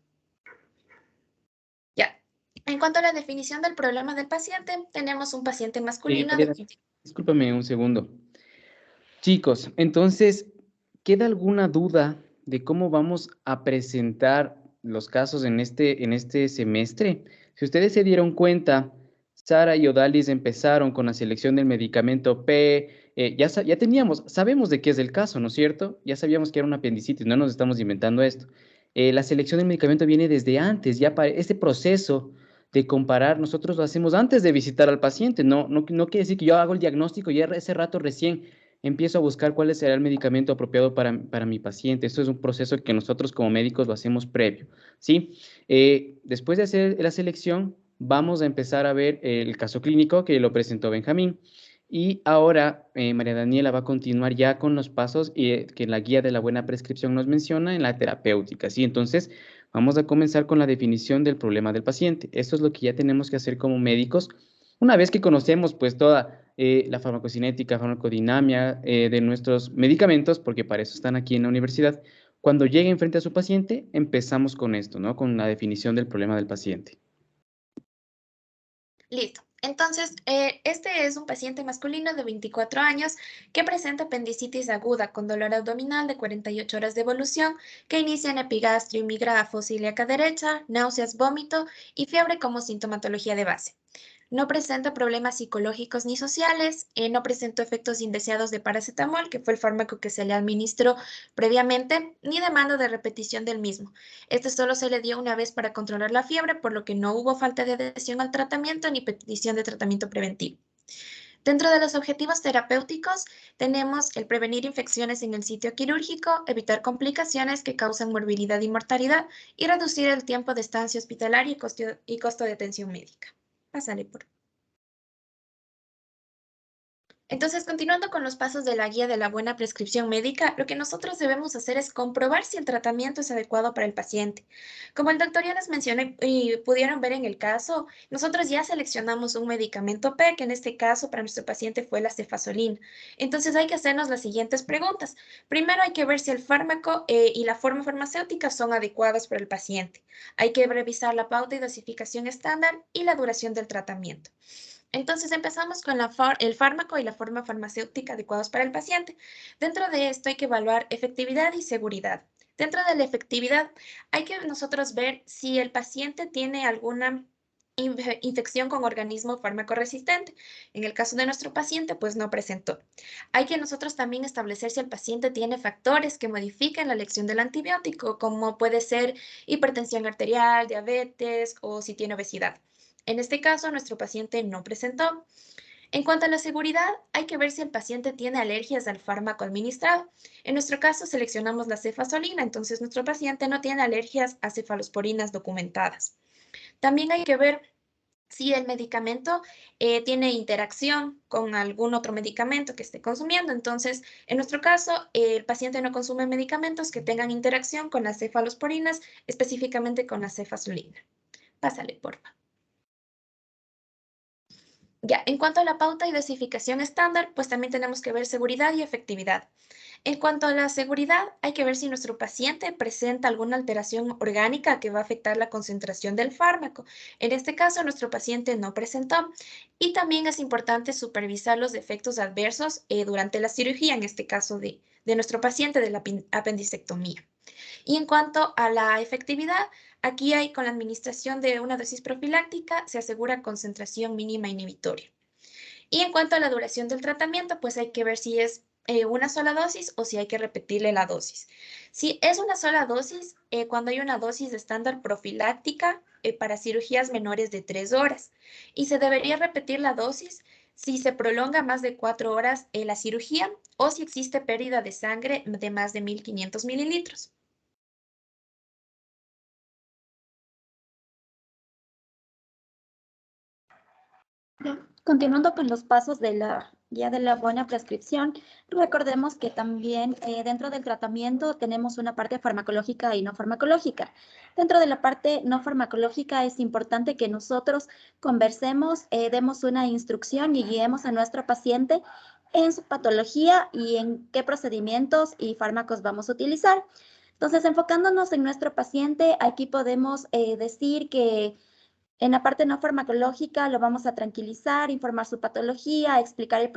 Ya. En cuanto a la definición del problema del paciente, tenemos un paciente masculino Discúlpame un segundo. Chicos, entonces, ¿queda alguna duda de cómo vamos a presentar los casos en este semestre? Si ustedes se dieron cuenta, Sara y Odalis empezaron con la selección del medicamento P. Ya sabemos de qué es el caso, ¿no es cierto? Ya sabíamos que era una apendicitis, no nos estamos inventando esto. La selección del medicamento viene desde antes, ya para este proceso de comparar, nosotros lo hacemos antes de visitar al paciente. No quiere decir que yo hago el diagnóstico y ese rato recién empiezo a buscar cuál será el medicamento apropiado para mi paciente. Esto es un proceso que nosotros como médicos lo hacemos previo, ¿sí? Después de hacer la selección, vamos a empezar a ver el caso clínico que lo presentó Benjamín. Y ahora María Daniela va a continuar ya con los pasos que la guía de la buena prescripción nos menciona en la terapéutica, ¿sí? Entonces, vamos a comenzar con la definición del problema del paciente. Esto es lo que ya tenemos que hacer como médicos. Una vez que conocemos pues toda la farmacocinética, farmacodinamia de nuestros medicamentos, porque para eso están aquí en la universidad, cuando lleguen frente a su paciente, empezamos con esto, ¿no? Con la definición del problema del paciente. Listo. Entonces, este es un paciente masculino de 24 años que presenta apendicitis aguda con dolor abdominal de 48 horas de evolución que inicia en epigastrio, migra a fosa ilíaca derecha, náuseas, vómito y fiebre como sintomatología de base. No presenta problemas psicológicos ni sociales, no presentó efectos indeseados de paracetamol, que fue el fármaco que se le administró previamente, ni demanda de repetición del mismo. Este solo se le dio una vez para controlar la fiebre, por lo que no hubo falta de adhesión al tratamiento ni petición de tratamiento preventivo. Dentro de los objetivos terapéuticos tenemos el prevenir infecciones en el sitio quirúrgico, evitar complicaciones que causan morbilidad y mortalidad y reducir el tiempo de estancia hospitalaria y costo de atención médica. Pásale por. Entonces, continuando con los pasos de la guía de la buena prescripción médica, lo que nosotros debemos hacer es comprobar si el tratamiento es adecuado para el paciente. Como el doctor ya les mencioné y pudieron ver en el caso, nosotros ya seleccionamos un medicamento P, que en este caso para nuestro paciente fue la cefazolina. Entonces, hay que hacernos las siguientes preguntas. Primero, hay que ver si el fármaco y la forma farmacéutica son adecuados para el paciente. Hay que revisar la pauta y dosificación estándar y la duración del tratamiento. Entonces empezamos con el fármaco y la forma farmacéutica adecuados para el paciente. Dentro de esto hay que evaluar efectividad y seguridad. Dentro de la efectividad hay que nosotros ver si el paciente tiene alguna infección con organismo fármaco resistente. En el caso de nuestro paciente, pues no presentó. Hay que nosotros también establecer si el paciente tiene factores que modifiquen la elección del antibiótico, como puede ser hipertensión arterial, diabetes o si tiene obesidad. En este caso, nuestro paciente no presentó. En cuanto a la seguridad, hay que ver si el paciente tiene alergias al fármaco administrado. En nuestro caso, seleccionamos la cefazolina, entonces nuestro paciente no tiene alergias a cefalosporinas documentadas. También hay que ver si el medicamento tiene interacción con algún otro medicamento que esté consumiendo. Entonces, en nuestro caso, el paciente no consume medicamentos que tengan interacción con las cefalosporinas, específicamente con la cefazolina. Pásale, por favor. Ya, en cuanto a la pauta y dosificación estándar, pues también tenemos que ver seguridad y efectividad. En cuanto a la seguridad, hay que ver si nuestro paciente presenta alguna alteración orgánica que va a afectar la concentración del fármaco. En este caso, nuestro paciente no presentó. Y también es importante supervisar los efectos adversos durante la cirugía, en este caso de nuestro paciente de la apendicectomía. Y en cuanto a la efectividad, aquí hay con la administración de una dosis profiláctica, se asegura concentración mínima inhibitoria. Y en cuanto a la duración del tratamiento, pues hay que ver si es una sola dosis o si hay que repetirle la dosis. Si es una sola dosis, cuando hay una dosis estándar profiláctica para cirugías menores de 3 horas. Y se debería repetir la dosis si se prolonga más de 4 horas la cirugía o si existe pérdida de sangre de más de 1.500 mililitros. Continuando con los pasos de la guía de la buena prescripción, recordemos que también dentro del tratamiento tenemos una parte farmacológica y no farmacológica. Dentro de la parte no farmacológica es importante que nosotros conversemos, demos una instrucción y guiemos a nuestro paciente en su patología y en qué procedimientos y fármacos vamos a utilizar. Entonces, enfocándonos en nuestro paciente, aquí podemos decir que en la parte no farmacológica lo vamos a tranquilizar, informar su patología, explicar el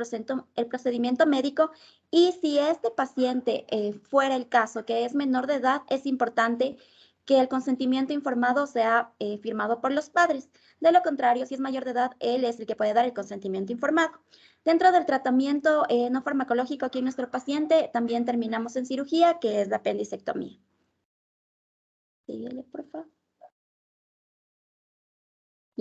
procedimiento médico y si este paciente fuera el caso que es menor de edad, es importante que el consentimiento informado sea firmado por los padres. De lo contrario, si es mayor de edad, él es el que puede dar el consentimiento informado. Dentro del tratamiento no farmacológico aquí en nuestro paciente, también terminamos en cirugía, que es la apendicectomía. Síguele, por favor.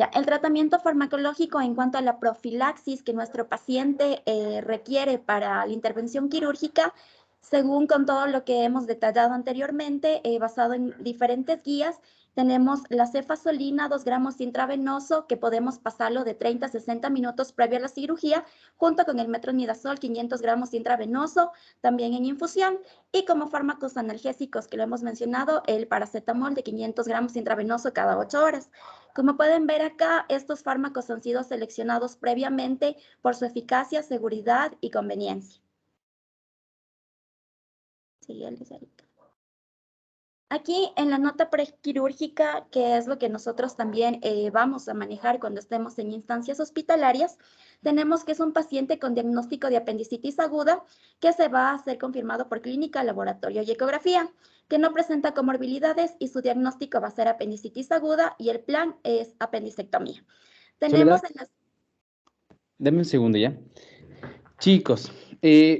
Ya, el tratamiento farmacológico en cuanto a la profilaxis que nuestro paciente requiere para la intervención quirúrgica, según con todo lo que hemos detallado anteriormente, basado en diferentes guías, tenemos la cefazolina 2 gramos intravenoso, que podemos pasarlo de 30 a 60 minutos previo a la cirugía, junto con el metronidazol 500 gramos intravenoso, también en infusión, y como fármacos analgésicos que lo hemos mencionado, el paracetamol de 500 gramos intravenoso cada 8 horas. Como pueden ver acá, estos fármacos han sido seleccionados previamente por su eficacia, seguridad y conveniencia. Siguiente, Erika. Aquí en la nota prequirúrgica, que es lo que nosotros también vamos a manejar cuando estemos en instancias hospitalarias, tenemos que es un paciente con diagnóstico de apendicitis aguda que se va a ser confirmado por clínica, laboratorio y ecografía, que no presenta comorbilidades y su diagnóstico va a ser apendicitis aguda y el plan es apendicectomía. Tenemos en las... Dame un segundo ya. Chicos,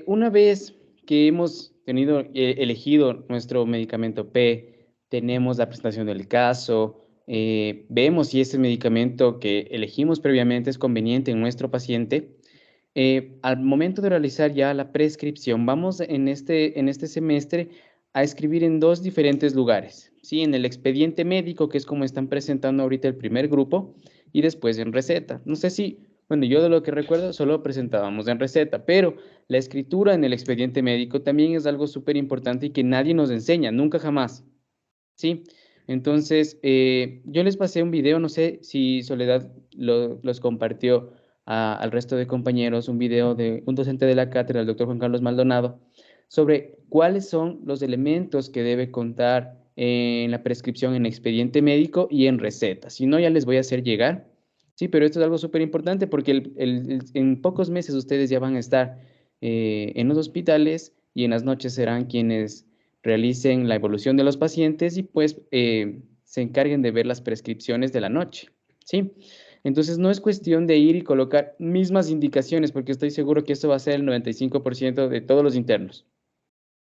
una vez que hemos elegido nuestro medicamento P, tenemos la presentación del caso, vemos si ese medicamento que elegimos previamente es conveniente en nuestro paciente. Al momento de realizar ya la prescripción, vamos en este semestre a escribir en 2 diferentes lugares, ¿sí? En el expediente médico, que es como están presentando ahorita el primer grupo, y después en receta. No sé si, bueno, yo de lo que recuerdo solo presentábamos en receta, pero la escritura en el expediente médico también es algo súper importante y que nadie nos enseña, nunca jamás, ¿sí? Entonces, yo les pasé un video, no sé si Soledad los compartió al resto de compañeros, un video de un docente de la cátedra, el doctor Juan Carlos Maldonado, sobre cuáles son los elementos que debe contar en la prescripción en expediente médico y en receta. Si no, ya les voy a hacer llegar. Sí, pero esto es algo súper importante porque en pocos meses ustedes ya van a estar en los hospitales y en las noches serán quienes realicen la evolución de los pacientes y pues se encarguen de ver las prescripciones de la noche, ¿sí? Entonces no es cuestión de ir y colocar mismas indicaciones porque estoy seguro que eso va a ser el 95% de todos los internos.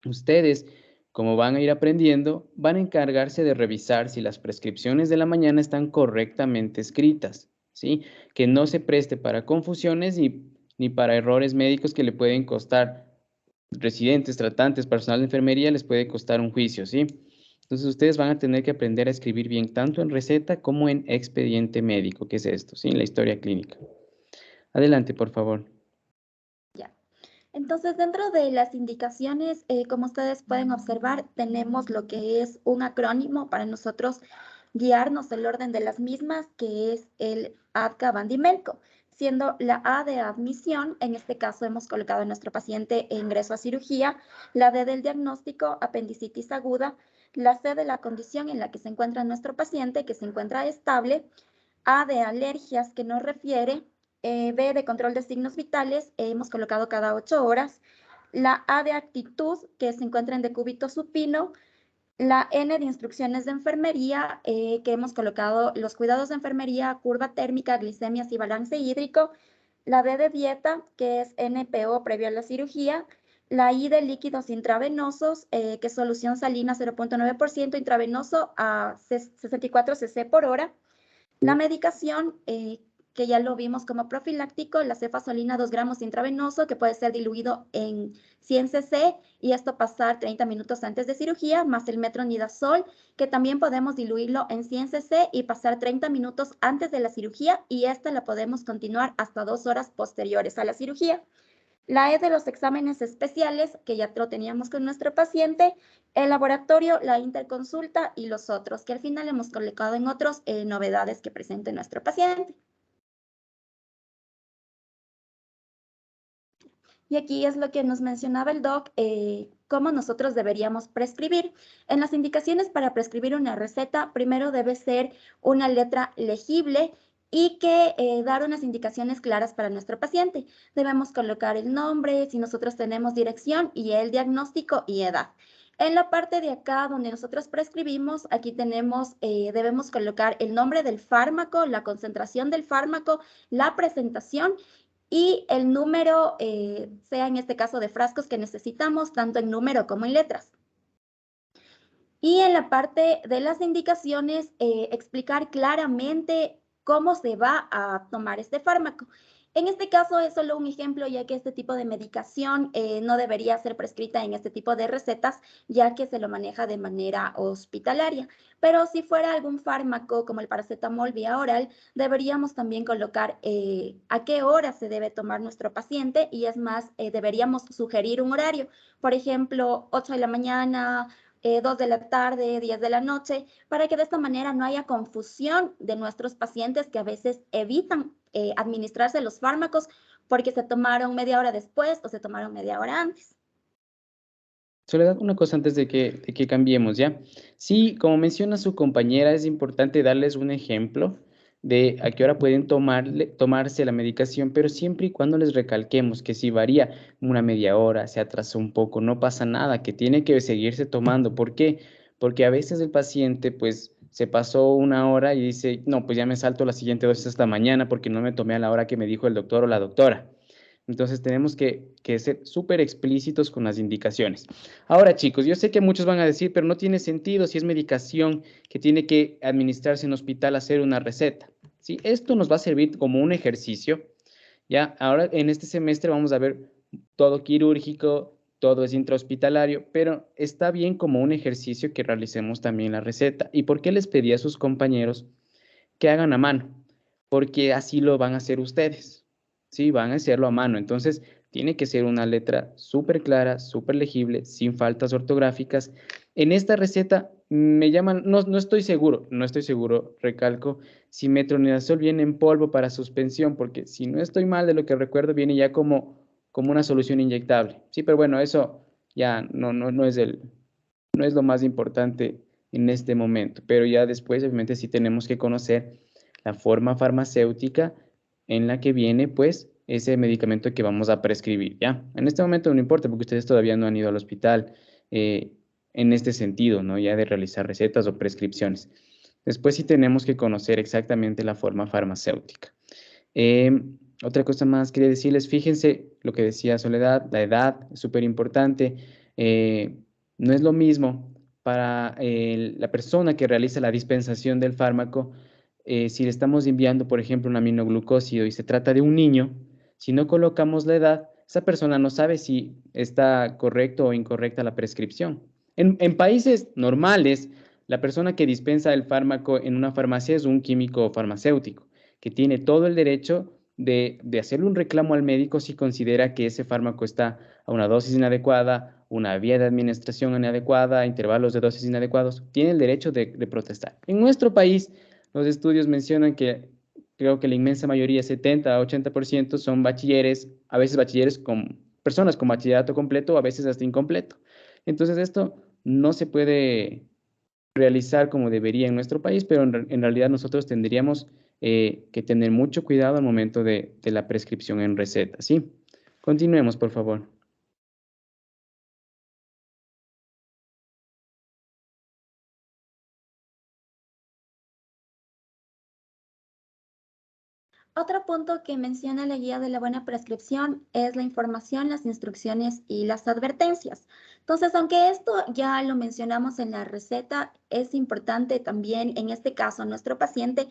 Ustedes, como van a ir aprendiendo, van a encargarse de revisar si las prescripciones de la mañana están correctamente escritas, ¿sí? Que no se preste para confusiones ni para errores médicos que le pueden costar residentes, tratantes, personal de enfermería, les puede costar un juicio, ¿sí? Entonces ustedes van a tener que aprender a escribir bien tanto en receta como en expediente médico, que es esto, ¿sí? En la historia clínica. Adelante, por favor. Ya. Entonces, dentro de las indicaciones, como ustedes pueden observar, tenemos lo que es un acrónimo para nosotros guiarnos el orden de las mismas, que es el ADCA-Bandimelco, siendo la A de admisión, en este caso hemos colocado a nuestro paciente e ingreso a cirugía, la D del diagnóstico, apendicitis aguda, la C de la condición en la que se encuentra nuestro paciente, que se encuentra estable, A de alergias, que nos refiere, B de control de signos vitales, hemos colocado cada 8 horas, la A de actitud, que se encuentra en decúbito supino, la N de instrucciones de enfermería, que hemos colocado los cuidados de enfermería, curva térmica, glicemias y balance hídrico, la D de dieta, que es NPO previo a la cirugía, la I de líquidos intravenosos, que es solución salina 0.9% intravenoso a 64 cc por hora, la medicación, que ya lo vimos como profiláctico, la cefazolina 2 gramos intravenoso, que puede ser diluido en 100 cc y esto pasar 30 minutos antes de cirugía, más el metronidazol, que también podemos diluirlo en 100 cc y pasar 30 minutos antes de la cirugía y esta la podemos continuar hasta 2 horas posteriores a la cirugía. La E de los exámenes especiales, que ya lo teníamos con nuestro paciente, el laboratorio, la interconsulta y los otros, que al final hemos colocado en otros novedades que presente nuestro paciente. Y aquí es lo que nos mencionaba el doc, cómo nosotros deberíamos prescribir. En las indicaciones para prescribir una receta, primero debe ser una letra legible y que dar unas indicaciones claras para nuestro paciente. Debemos colocar el nombre, si nosotros tenemos dirección y el diagnóstico y edad. En la parte de acá donde nosotros prescribimos, aquí tenemos, debemos colocar el nombre del fármaco, la concentración del fármaco, la presentación y el número, sea en este caso de frascos que necesitamos, tanto en número como en letras. Y en la parte de las indicaciones, explicar claramente cómo se va a tomar este fármaco. En este caso es solo un ejemplo, ya que este tipo de medicación no debería ser prescrita en este tipo de recetas, ya que se lo maneja de manera hospitalaria. Pero si fuera algún fármaco como el paracetamol vía oral, deberíamos también colocar a qué hora se debe tomar nuestro paciente y es más, deberíamos sugerir un horario. Por ejemplo, 8 de la mañana, 2 de la tarde, 10 de la noche, para que de esta manera no haya confusión de nuestros pacientes que a veces evitan administrarse los fármacos porque se tomaron media hora después o se tomaron media hora antes. Soledad, una cosa antes de que cambiemos, ¿ya? Sí, como menciona su compañera, es importante darles un ejemplo de a qué hora pueden tomarse la medicación, pero siempre y cuando les recalquemos que si varía una media hora, se atrasó un poco, no pasa nada, que tiene que seguirse tomando. ¿Por qué? Porque a veces el paciente, pues, se pasó una hora y dice, no, pues ya me salto la siguiente dosis hasta mañana porque no me tomé a la hora que me dijo el doctor o la doctora. Entonces tenemos que ser súper explícitos con las indicaciones. Ahora, chicos, yo sé que muchos van a decir, pero no tiene sentido si es medicación que tiene que administrarse en hospital, hacer una receta. ¿Sí? Esto nos va a servir como un ejercicio. Ya, ahora en este semestre vamos a ver todo quirúrgico, todo es intrahospitalario, pero está bien como un ejercicio que realicemos también la receta. ¿Y por qué les pedí a sus compañeros que hagan a mano? Porque así lo van a hacer ustedes. Sí, van a hacerlo a mano. Entonces, tiene que ser una letra súper clara, súper legible, sin faltas ortográficas. En esta receta me llaman, no estoy seguro, recalco, si metronidazol viene en polvo para suspensión, porque si no estoy mal de lo que recuerdo, viene ya como una solución inyectable. Sí, pero bueno, eso ya no es lo más importante en este momento, pero ya después, obviamente, sí tenemos que conocer la forma farmacéutica en la que viene, pues, ese medicamento que vamos a prescribir, ¿ya? En este momento no importa porque ustedes todavía no han ido al hospital en este sentido, ¿no? Ya de realizar recetas o prescripciones. Después sí tenemos que conocer exactamente la forma farmacéutica. Otra cosa más quería decirles, fíjense lo que decía Soledad, la edad es súper importante. No es lo mismo para la persona que realiza la dispensación del fármaco, si le estamos enviando, por ejemplo, un aminoglucósido y se trata de un niño, si no colocamos la edad, esa persona no sabe si está correcto o incorrecta la prescripción. En países normales, la persona que dispensa el fármaco en una farmacia es un químico farmacéutico, que tiene todo el derecho de hacerle un reclamo al médico si considera que ese fármaco está a una dosis inadecuada, una vía de administración inadecuada, intervalos de dosis inadecuados, tiene el derecho de protestar. En nuestro país, los estudios mencionan que creo que la inmensa mayoría, 70 a 80%, son bachilleres, a veces bachilleres con personas con bachillerato completo, a veces hasta incompleto. Entonces esto no se puede realizar como debería en nuestro país, pero en realidad nosotros tendríamos que tener mucho cuidado al momento de la prescripción en receta, ¿sí? Continuemos, por favor. Otro punto que menciona la guía de la buena prescripción es la información, las instrucciones y las advertencias. Entonces, aunque esto ya lo mencionamos en la receta, es importante también, en este caso, nuestro paciente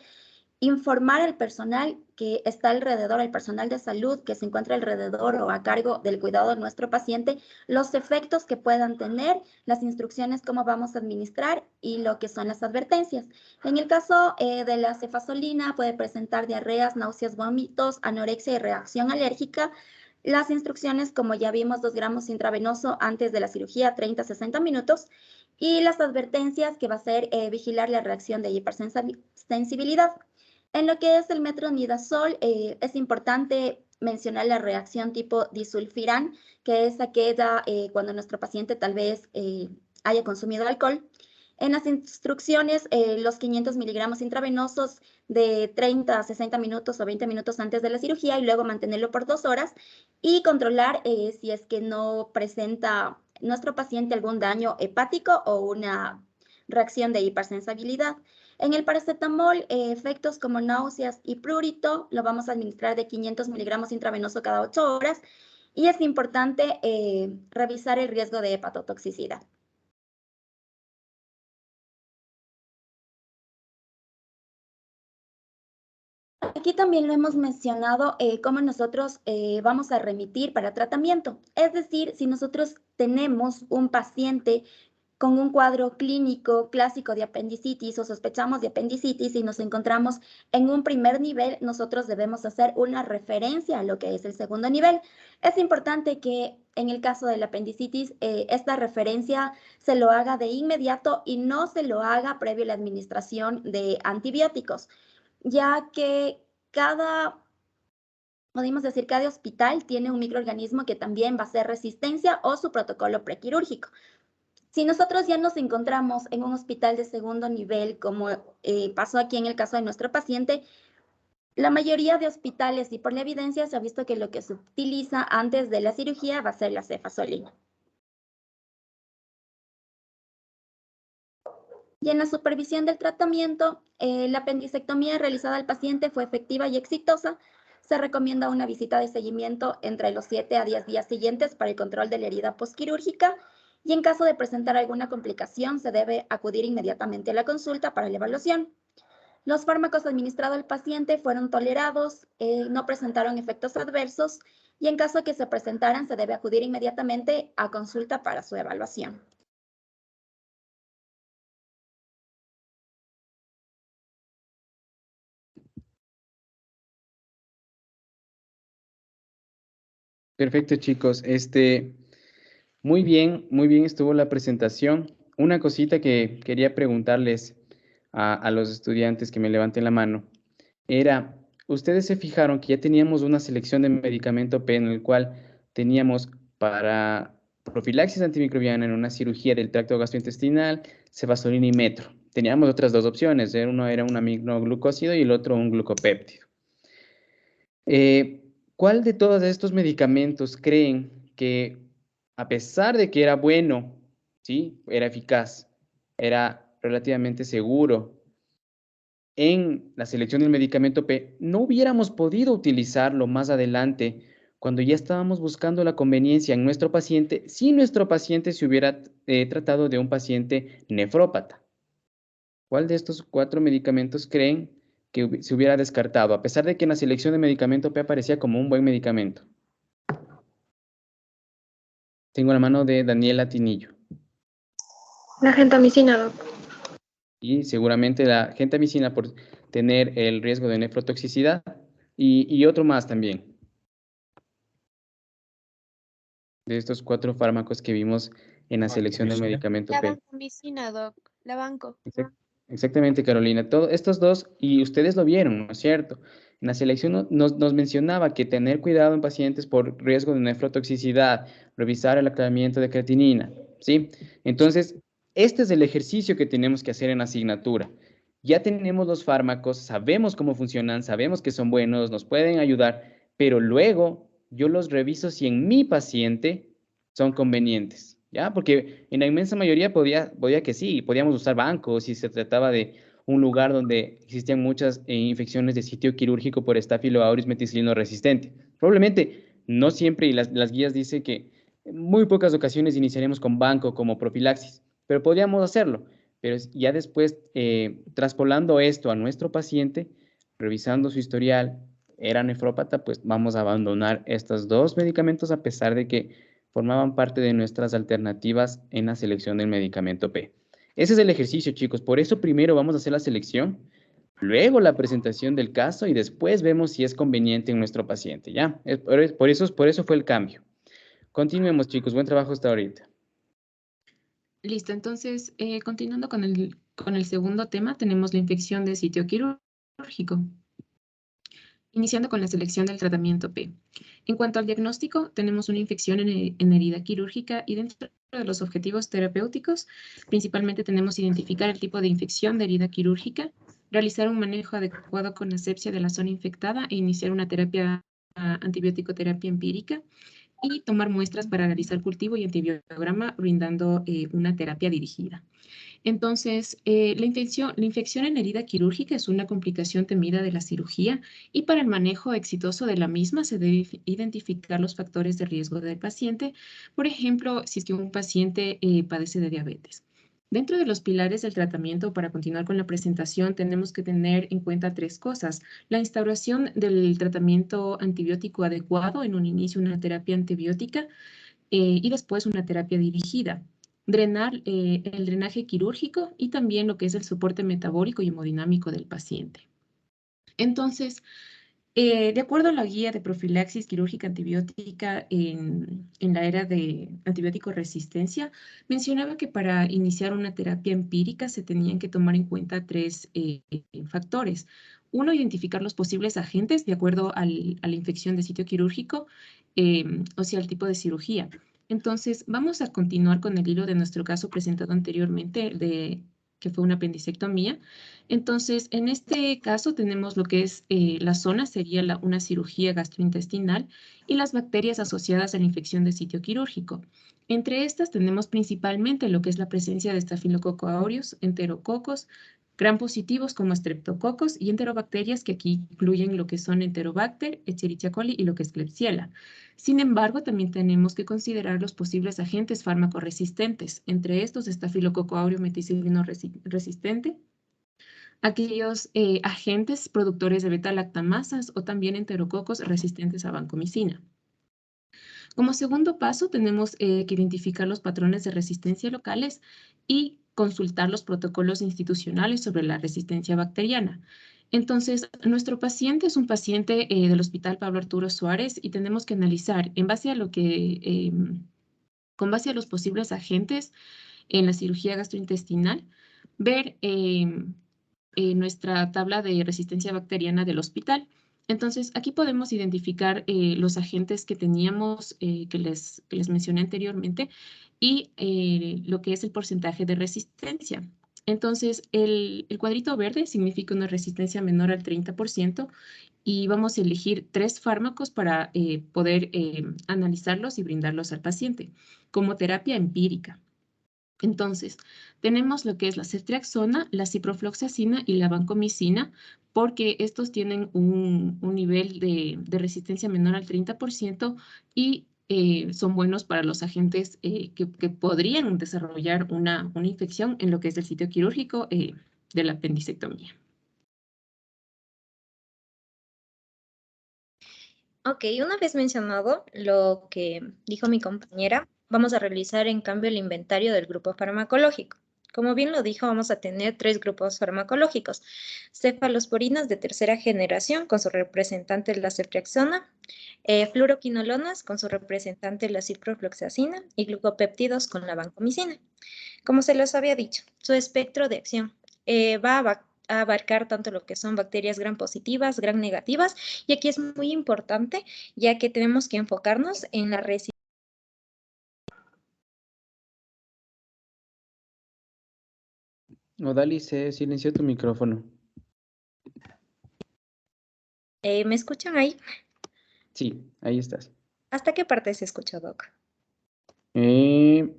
informar al personal que está alrededor, al personal de salud que se encuentra alrededor o a cargo del cuidado de nuestro paciente, los efectos que puedan tener, las instrucciones, cómo vamos a administrar y lo que son las advertencias. En el caso de la cefazolina, puede presentar diarreas, náuseas, vómitos, anorexia y reacción alérgica. Las instrucciones, como ya vimos, 2 gramos intravenoso antes de la cirugía, 30 a 60 minutos. Y las advertencias, que va a ser vigilar la reacción de hipersensibilidad. En lo que es el metronidazol, es importante mencionar la reacción tipo disulfiram, que es aquella cuando nuestro paciente tal vez haya consumido alcohol. En las instrucciones, los 500 miligramos intravenosos de 30 a 60 minutos o 20 minutos antes de la cirugía y luego mantenerlo por 2 horas y controlar si es que no presenta nuestro paciente algún daño hepático o una reacción de hipersensibilidad. En el paracetamol, efectos como náuseas y prurito, lo vamos a administrar de 500 miligramos intravenoso cada 8 horas y es importante revisar el riesgo de hepatotoxicidad. Aquí también lo hemos mencionado, cómo nosotros vamos a remitir para tratamiento. Es decir, si nosotros tenemos un paciente con un cuadro clínico clásico de apendicitis o sospechamos de apendicitis y nos encontramos en un primer nivel, nosotros debemos hacer una referencia a lo que es el segundo nivel. Es importante que en el caso de la apendicitis, esta referencia se lo haga de inmediato y no se lo haga previo a la administración de antibióticos, ya que podemos decir, cada hospital tiene un microorganismo que también va a ser resistencia o su protocolo prequirúrgico. Si nosotros ya nos encontramos en un hospital de segundo nivel, como pasó aquí en el caso de nuestro paciente, la mayoría de hospitales y por la evidencia se ha visto que lo que se utiliza antes de la cirugía va a ser la cefazolina. Y en la supervisión del tratamiento, la apendicectomía realizada al paciente fue efectiva y exitosa. Se recomienda una visita de seguimiento entre los 7 a 10 días siguientes para el control de la herida postquirúrgica y en caso de presentar alguna complicación se debe acudir inmediatamente a la consulta para la evaluación. Los fármacos administrados al paciente fueron tolerados, no presentaron efectos adversos y en caso de que se presentaran se debe acudir inmediatamente a consulta para su evaluación. Perfecto, chicos. Muy bien estuvo la presentación. Una cosita que quería preguntarles a los estudiantes que me levanten la mano era, ustedes se fijaron que ya teníamos una selección de medicamento P en el cual teníamos para profilaxis antimicrobiana en una cirugía del tracto gastrointestinal, cefazolina y metro. Teníamos otras dos opciones, uno era un aminoglucósido y el otro un glucopéptido. ¿Cuál de todos estos medicamentos creen que, a pesar de que era bueno, ¿sí? Era eficaz, era relativamente seguro en la selección del medicamento P, no hubiéramos podido utilizarlo más adelante cuando ya estábamos buscando la conveniencia en nuestro paciente, si nuestro paciente se hubiera tratado de un paciente nefrópata? ¿Cuál de estos 4 medicamentos creen que se hubiera descartado, a pesar de que en la selección de medicamento P aparecía como un buen medicamento? Tengo la mano de Daniela Tinillo. La gentamicina, doc. Y seguramente la gentamicina por tener el riesgo de nefrotoxicidad y otro más también. De estos 4 fármacos que vimos en la selección del medicamento La P. vancomicina, doc. La banco. Exactamente, Carolina. Estos dos, y ustedes lo vieron, ¿no es cierto? En la selección nos mencionaba que tener cuidado en pacientes por riesgo de nefrotoxicidad, revisar el aclaramiento de creatinina, ¿sí? Entonces, este es el ejercicio que tenemos que hacer en la asignatura. Ya tenemos los fármacos, sabemos cómo funcionan, sabemos que son buenos, nos pueden ayudar, pero luego yo los reviso si en mi paciente son convenientes, ¿ya? Porque en la inmensa mayoría podía que sí, podíamos usar bancos si se trataba de un lugar donde existían muchas infecciones de sitio quirúrgico por Staphylo aureus meticilino resistente. Probablemente no siempre, y las guías dicen que en muy pocas ocasiones iniciaremos con banco como profilaxis, pero podríamos hacerlo. Pero ya después, traspolando esto a nuestro paciente, revisando su historial, era nefrópata, pues vamos a abandonar estos 2 medicamentos a pesar de que formaban parte de nuestras alternativas en la selección del medicamento P. Ese es el ejercicio, chicos. Por eso primero vamos a hacer la selección, luego la presentación del caso y después vemos si es conveniente en nuestro paciente, ¿ya? Por eso fue el cambio. Continuemos, chicos. Buen trabajo hasta ahorita. Listo, entonces, continuando con el segundo tema, tenemos la infección de sitio quirúrgico. Iniciando con la selección del tratamiento P. En cuanto al diagnóstico, tenemos una infección en herida quirúrgica y dentro de los objetivos terapéuticos, principalmente tenemos identificar el tipo de infección de herida quirúrgica, realizar un manejo adecuado con asepsia de la zona infectada e iniciar una terapia antibiótico-terapia empírica y tomar muestras para realizar cultivo y antibiograma brindando una terapia dirigida. Entonces, la infección en herida quirúrgica es una complicación temida de la cirugía y para el manejo exitoso de la misma se debe identificar los factores de riesgo del paciente. Por ejemplo, si es que un paciente padece de diabetes. Dentro de los pilares del tratamiento, para continuar con la presentación, tenemos que tener en cuenta 3 cosas. La instauración del tratamiento antibiótico adecuado, en un inicio una terapia antibiótica y después una terapia dirigida. El drenaje quirúrgico y también lo que es el soporte metabólico y hemodinámico del paciente. Entonces, de acuerdo a la guía de profilaxis quirúrgica antibiótica en la era de antibiótico resistencia, mencionaba que para iniciar una terapia empírica se tenían que tomar en cuenta 3 factores. Uno, identificar los posibles agentes de acuerdo a la infección de sitio quirúrgico, o sea, el tipo de cirugía. Entonces, vamos a continuar con el hilo de nuestro caso presentado anteriormente, que fue una apendicectomía. Entonces, en este caso tenemos lo que es la zona, sería una cirugía gastrointestinal y las bacterias asociadas a la infección de sitio quirúrgico. Entre estas tenemos principalmente lo que es la presencia de Staphylococcus aureus, enterococos, gram positivos como streptococos y enterobacterias que aquí incluyen lo que son Enterobacter, Escherichia coli y lo que es Klebsiella. Sin embargo, también tenemos que considerar los posibles agentes fármaco-resistentes. Entre estos, Staphylococcus aureus meticilino resistente, aquellos agentes productores de beta-lactamasas o también enterococos resistentes a vancomicina. Como segundo paso, tenemos que identificar los patrones de resistencia locales y consultar los protocolos institucionales sobre la resistencia bacteriana. Entonces, nuestro paciente es un paciente del Hospital Pablo Arturo Suárez y tenemos que analizar en base a con base a los posibles agentes en la cirugía gastrointestinal, ver nuestra tabla de resistencia bacteriana del hospital. Entonces, aquí podemos identificar los agentes que teníamos, que les mencioné anteriormente, y lo que es el porcentaje de resistencia. Entonces, el cuadrito verde significa una resistencia menor al 30% y vamos a elegir 3 fármacos para poder analizarlos y brindarlos al paciente como terapia empírica. Entonces, tenemos lo que es la ceftriaxona, la ciprofloxacina y la vancomicina, porque estos tienen un nivel de resistencia menor al 30% y son buenos para los agentes que podrían desarrollar una infección en lo que es el sitio quirúrgico de la apendicectomía. Ok, una vez mencionado lo que dijo mi compañera, vamos a realizar en cambio el inventario del grupo farmacológico. Como bien lo dijo, vamos a tener 3 grupos farmacológicos. Cefalosporinas de tercera generación con su representante la ceftriaxona, fluoroquinolonas con su representante la ciprofloxacina y glucopéptidos con la vancomicina. Como se les había dicho, su espectro de acción va a abarcar tanto lo que son bacterias gram positivas, gram negativas, y aquí es muy importante ya que tenemos que enfocarnos en la resistencia. Odali, se silenció tu micrófono. ¿Me escuchan ahí? Sí, ahí estás. ¿Hasta qué parte se escuchó, Doc?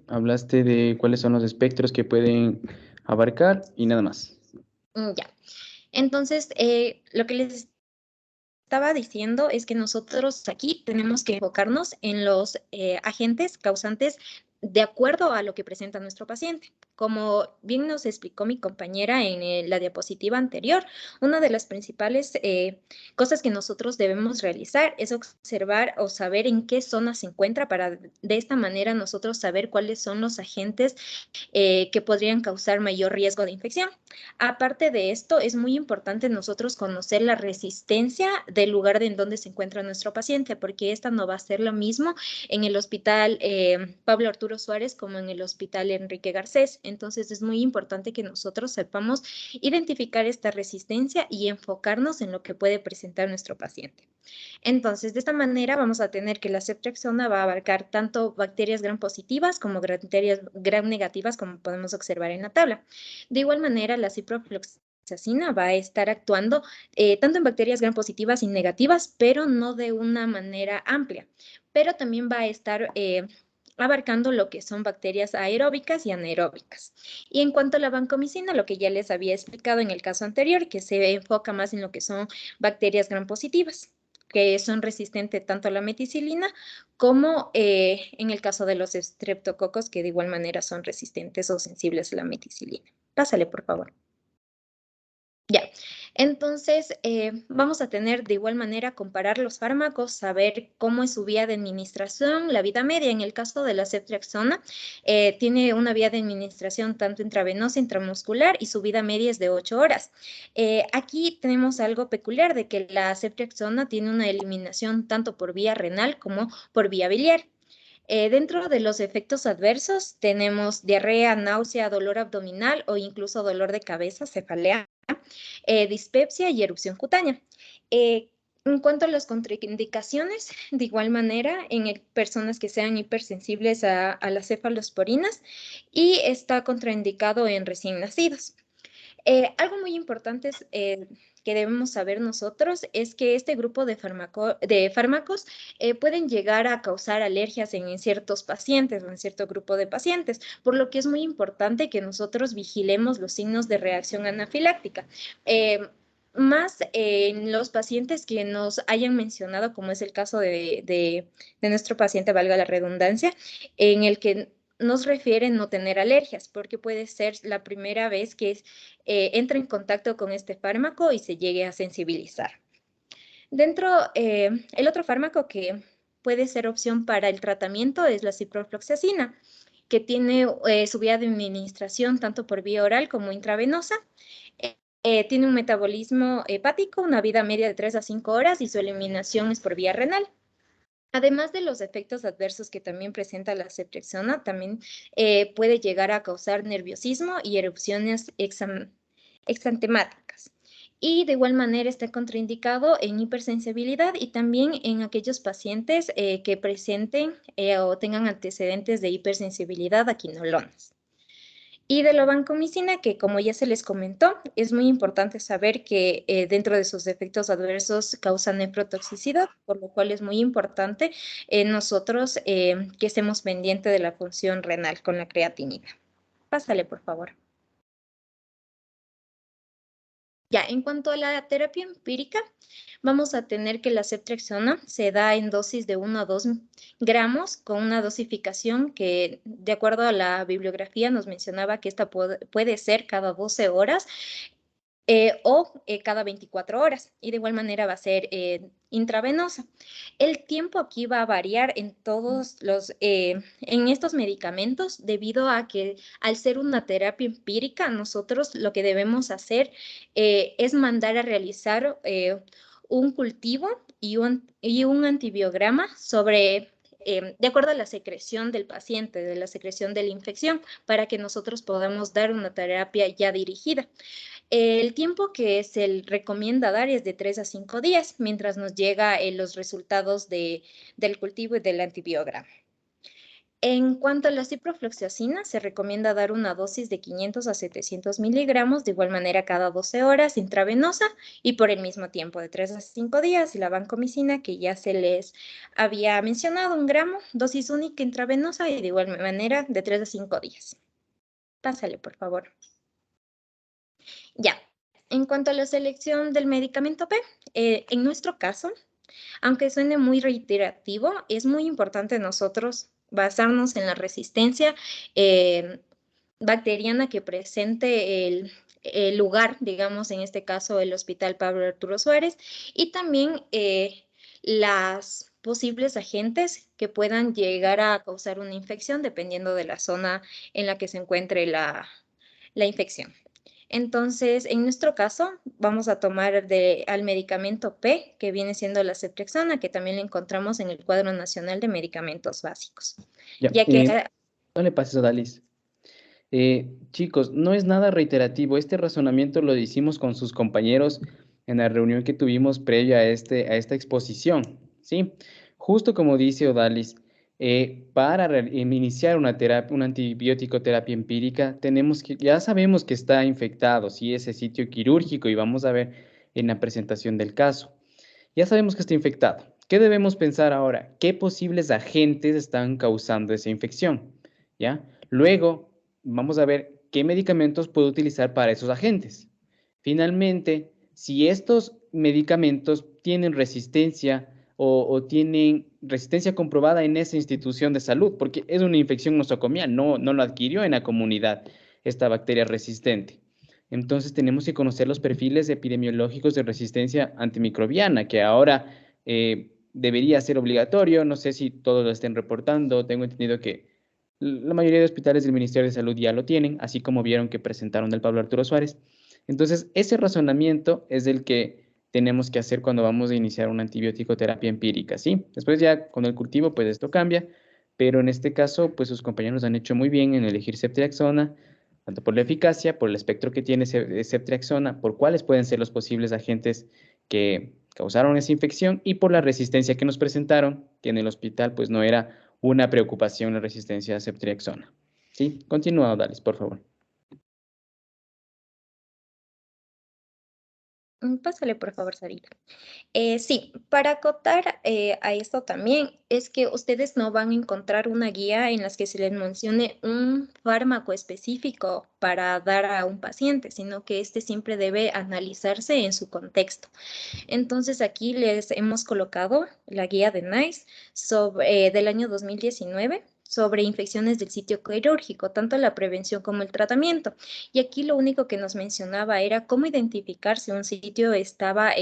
Hablaste de cuáles son los espectros que pueden abarcar y nada más. Ya. Entonces, lo que les estaba diciendo es que nosotros aquí tenemos que enfocarnos en los agentes causantes de acuerdo a lo que presenta nuestro paciente. Como bien nos explicó mi compañera en la diapositiva anterior, una de las principales cosas que nosotros debemos realizar es observar o saber en qué zona se encuentra para de esta manera nosotros saber cuáles son los agentes que podrían causar mayor riesgo de infección. Aparte de esto, es muy importante nosotros conocer la resistencia del lugar en donde se encuentra nuestro paciente, porque esta no va a ser lo mismo en el hospital Pablo Arturo Suárez como en el hospital Enrique Garcés. Entonces, es muy importante que nosotros sepamos identificar esta resistencia y enfocarnos en lo que puede presentar nuestro paciente. Entonces, de esta manera vamos a tener que la ceftriaxona va a abarcar tanto bacterias gram positivas como bacterias gram negativas, como podemos observar en la tabla. De igual manera, la ciprofloxacina va a estar actuando tanto en bacterias gram positivas y negativas, pero no de una manera amplia. Pero también va a estar abarcando lo que son bacterias aeróbicas y anaeróbicas. Y en cuanto a la vancomicina, lo que ya les había explicado en el caso anterior, que se enfoca más en lo que son bacterias gram positivas. que son resistentes tanto a la meticilina como en el caso de los estreptococos, que de igual manera son resistentes o sensibles a la meticilina. Pásale, por favor. Ya, entonces vamos a tener de igual manera comparar los fármacos, saber cómo es su vía de administración, la vida media. En el caso de la ceftriaxona, tiene una vía de administración tanto intravenosa, intramuscular y su vida media es de 8 horas. Aquí tenemos algo peculiar de que la ceftriaxona tiene una eliminación tanto por vía renal como por vía biliar. Dentro de los efectos adversos tenemos diarrea, náusea, dolor abdominal o incluso dolor de cabeza, cefalea, dispepsia y erupción cutánea. En cuanto a las contraindicaciones, de igual manera, en personas que sean hipersensibles a las cefalosporinas y está contraindicado en recién nacidos. Algo muy importante que debemos saber nosotros es que este grupo de fármacos pueden llegar a causar alergias en ciertos pacientes o en cierto grupo de pacientes, por lo que es muy importante que nosotros vigilemos los signos de reacción anafiláctica. Más en los pacientes que nos hayan mencionado, como es el caso de nuestro paciente, valga la redundancia, en el que nos refieren no tener alergias, porque puede ser la primera vez que entra en contacto con este fármaco y se llegue a sensibilizar. El otro fármaco que puede ser opción para el tratamiento es la ciprofloxacina, que tiene su vía de administración tanto por vía oral como intravenosa. Tiene un metabolismo hepático, una vida media de 3 a 5 horas y su eliminación es por vía renal. Además de los efectos adversos que también presenta la ceftriaxona, también puede llegar a causar nerviosismo y erupciones exantemáticas. Y de igual manera está contraindicado en hipersensibilidad y también en aquellos pacientes que presenten o tengan antecedentes de hipersensibilidad a quinolonas. Y de la vancomicina, que como ya se les comentó, es muy importante saber que dentro de sus efectos adversos causa nefrotoxicidad, por lo cual es muy importante nosotros que estemos pendientes de la función renal con la creatinina. Pásale, por favor. Ya, en cuanto a la terapia empírica, vamos a tener que la ceftriaxona se da en dosis de 1 a 2 gramos con una dosificación que, de acuerdo a la bibliografía, nos mencionaba que esta puede ser cada 12 horas o cada 24 horas. Y de igual manera va a ser intravenosa. El tiempo aquí va a variar en en estos medicamentos debido a que al ser una terapia empírica, nosotros lo que debemos hacer es mandar a realizar un cultivo y un antibiograma sobre, de acuerdo a la secreción del paciente, de la secreción de la infección, para que nosotros podamos dar una terapia ya dirigida. El tiempo que se recomienda dar es de 3 a 5 días, mientras nos llega los resultados del cultivo y del antibiograma. En cuanto a la ciprofloxacina, se recomienda dar una dosis de 500 a 700 miligramos, de igual manera cada 12 horas, intravenosa y por el mismo tiempo de 3 a 5 días. Y la vancomicina, que ya se les había mencionado, 1 gramo, dosis única intravenosa y de igual manera de 3 a 5 días. Pásale, por favor. Ya, en cuanto a la selección del medicamento P, en nuestro caso, aunque suene muy reiterativo, es muy importante nosotros basarnos en la resistencia bacteriana que presente el lugar, digamos, en este caso el Hospital Pablo Arturo Suárez, y también las posibles agentes que puedan llegar a causar una infección dependiendo de la zona en la que se encuentre la infección. Entonces, en nuestro caso, vamos a tomar al medicamento P, que viene siendo la ceftriaxona, que también lo encontramos en el Cuadro Nacional de Medicamentos Básicos. No le pases a Dalis. Chicos, no es nada reiterativo. Este razonamiento lo hicimos con sus compañeros en la reunión que tuvimos previa a esta exposición, ¿sí? Justo como dice Odalis, para iniciar una antibiótico terapia empírica, ya sabemos que está infectado, si es sitio quirúrgico, y vamos a ver en la presentación del caso. Ya sabemos que está infectado. ¿Qué debemos pensar ahora? ¿Qué posibles agentes están causando esa infección? ¿Ya? Luego, vamos a ver qué medicamentos puedo utilizar para esos agentes. Finalmente, si estos medicamentos tienen resistencia o tienen resistencia comprobada en esa institución de salud, porque es una infección nosocomial, no lo adquirió en la comunidad esta bacteria resistente. Entonces tenemos que conocer los perfiles epidemiológicos de resistencia antimicrobiana, que ahora debería ser obligatorio. No sé si todos lo estén reportando. Tengo entendido que la mayoría de hospitales del Ministerio de Salud ya lo tienen, así como vieron que presentaron del Pablo Arturo Suárez. Entonces, ese razonamiento es el que tenemos que hacer cuando vamos a iniciar una antibiótico terapia empírica, ¿sí? Después ya con el cultivo, pues esto cambia, pero en este caso, pues sus compañeros han hecho muy bien en elegir ceftriaxona, tanto por la eficacia, por el espectro que tiene ceftriaxona, por cuáles pueden ser los posibles agentes que causaron esa infección y por la resistencia que nos presentaron, que en el hospital pues no era una preocupación la resistencia a ceftriaxona. ¿Sí? Continúa, Odalis, por favor. Pásale, por favor, Sarita. Sí, para acotar a esto también es que ustedes no van a encontrar una guía en la que se les mencione un fármaco específico para dar a un paciente, sino que este siempre debe analizarse en su contexto. Entonces aquí les hemos colocado la guía de NICE del año 2019 sobre infecciones del sitio quirúrgico, tanto la prevención como el tratamiento. Y aquí lo único que nos mencionaba era cómo identificar si un sitio estaba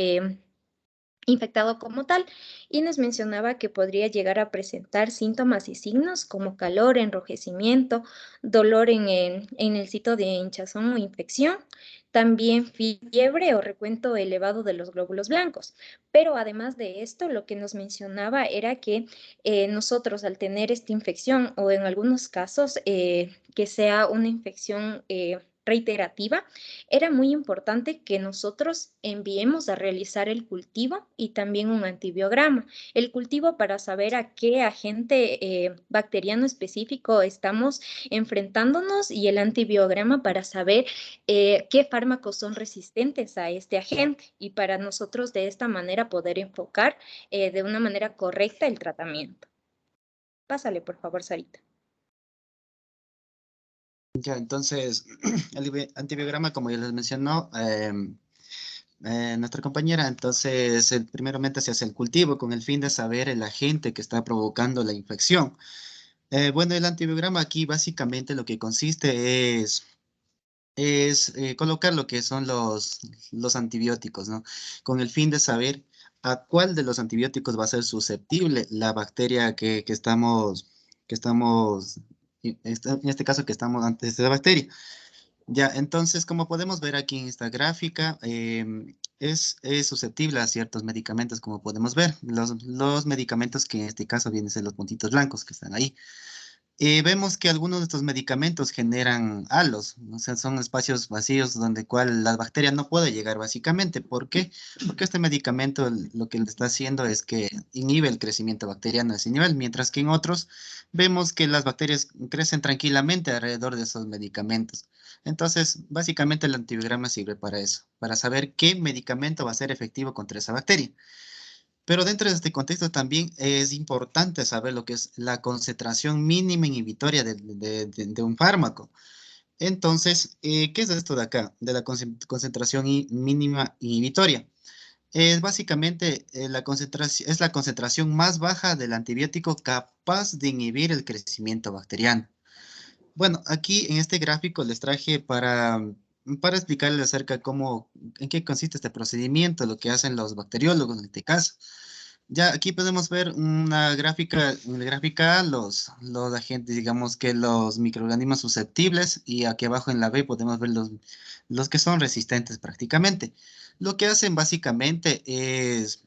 infectado como tal, y nos mencionaba que podría llegar a presentar síntomas y signos como calor, enrojecimiento, dolor en el sitio de hinchazón o infección, también fiebre o recuento elevado de los glóbulos blancos. Pero además de esto, lo que nos mencionaba era que nosotros al tener esta infección o en algunos casos que sea una infección reiterativa, era muy importante que nosotros enviemos a realizar el cultivo y también un antibiograma. El cultivo para saber a qué agente bacteriano específico estamos enfrentándonos y el antibiograma para saber qué fármacos son resistentes a este agente y para nosotros de esta manera poder enfocar de una manera correcta el tratamiento. Pásale, por favor, Sarita. Ya, entonces, el antibiograma, como ya les mencionó nuestra compañera, entonces, primeramente se hace el cultivo con el fin de saber el agente que está provocando la infección. Bueno, el antibiograma aquí básicamente lo que consiste es colocar lo que son los antibióticos, ¿no? Con el fin de saber a cuál de los antibióticos va a ser susceptible la bacteria que estamos, en este caso que estamos antes de la bacteria. Ya, entonces, como podemos ver aquí en esta gráfica, es susceptible a ciertos medicamentos, como podemos ver. Los medicamentos que en este caso vienen a ser los puntitos blancos que están ahí. Vemos que algunos de estos medicamentos generan halos, o sea, son espacios vacíos donde cual la bacteria no puede llegar básicamente. ¿Por qué? Porque este medicamento lo que le está haciendo es que inhibe el crecimiento bacteriano a ese nivel, mientras que en otros vemos que las bacterias crecen tranquilamente alrededor de esos medicamentos. Entonces, básicamente el antibiograma sirve para eso, para saber qué medicamento va a ser efectivo contra esa bacteria. Pero dentro de este contexto también es importante saber lo que es la concentración mínima inhibitoria de un fármaco. Entonces, ¿qué es esto de acá? De la concentración mínima inhibitoria. Es básicamente es la concentración más baja del antibiótico capaz de inhibir el crecimiento bacteriano. Bueno, aquí en este gráfico les traje para explicarles acerca en qué consiste este procedimiento, lo que hacen los bacteriólogos en este caso. Ya aquí podemos ver una gráfica, en la gráfica A, los agentes, digamos que los microorganismos susceptibles, y aquí abajo en la B podemos ver los que son resistentes prácticamente. Lo que hacen básicamente es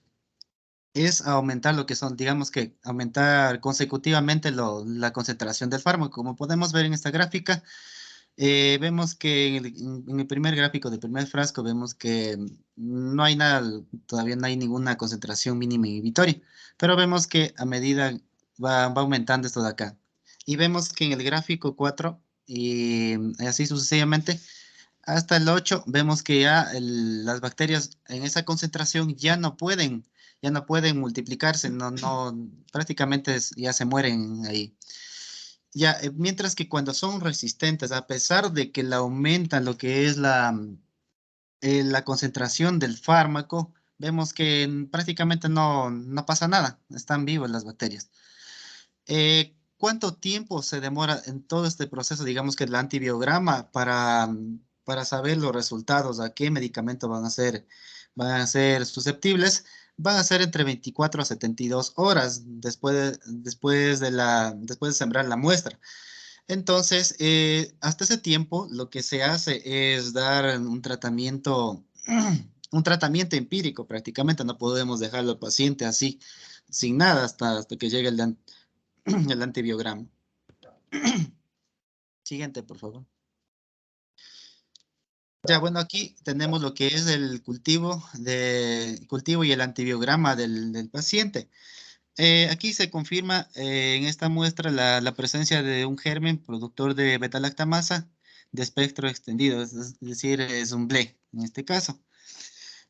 aumentar lo que son, digamos que aumentar consecutivamente la concentración del fármaco. Como podemos ver en esta gráfica, vemos que en el primer gráfico del primer frasco vemos que no hay nada, todavía no hay ninguna concentración mínima inhibitoria, pero vemos que a medida va aumentando esto de acá. Y vemos que en el gráfico 4 y así sucesivamente, hasta el 8, vemos que ya las bacterias en esa concentración ya no pueden multiplicarse, prácticamente ya se mueren ahí. Ya, mientras que cuando son resistentes, a pesar de que la aumentan lo que es la concentración del fármaco, vemos que prácticamente no pasa nada, están vivas las bacterias. ¿Cuánto tiempo se demora en todo este proceso, digamos que el antibiograma, para saber los resultados, a qué medicamento van a ser susceptibles? Van a ser entre 24 a 72 horas después de sembrar la muestra. Entonces, hasta ese tiempo, lo que se hace es dar un tratamiento empírico prácticamente. No podemos dejarlo al paciente así, sin nada, hasta que llegue el antibiograma. Siguiente, por favor. Ya, bueno, aquí tenemos lo que es el cultivo y el antibiograma del paciente. Aquí se confirma en esta muestra la presencia de un germen productor de beta-lactamasa de espectro extendido, es decir, es un BLE en este caso.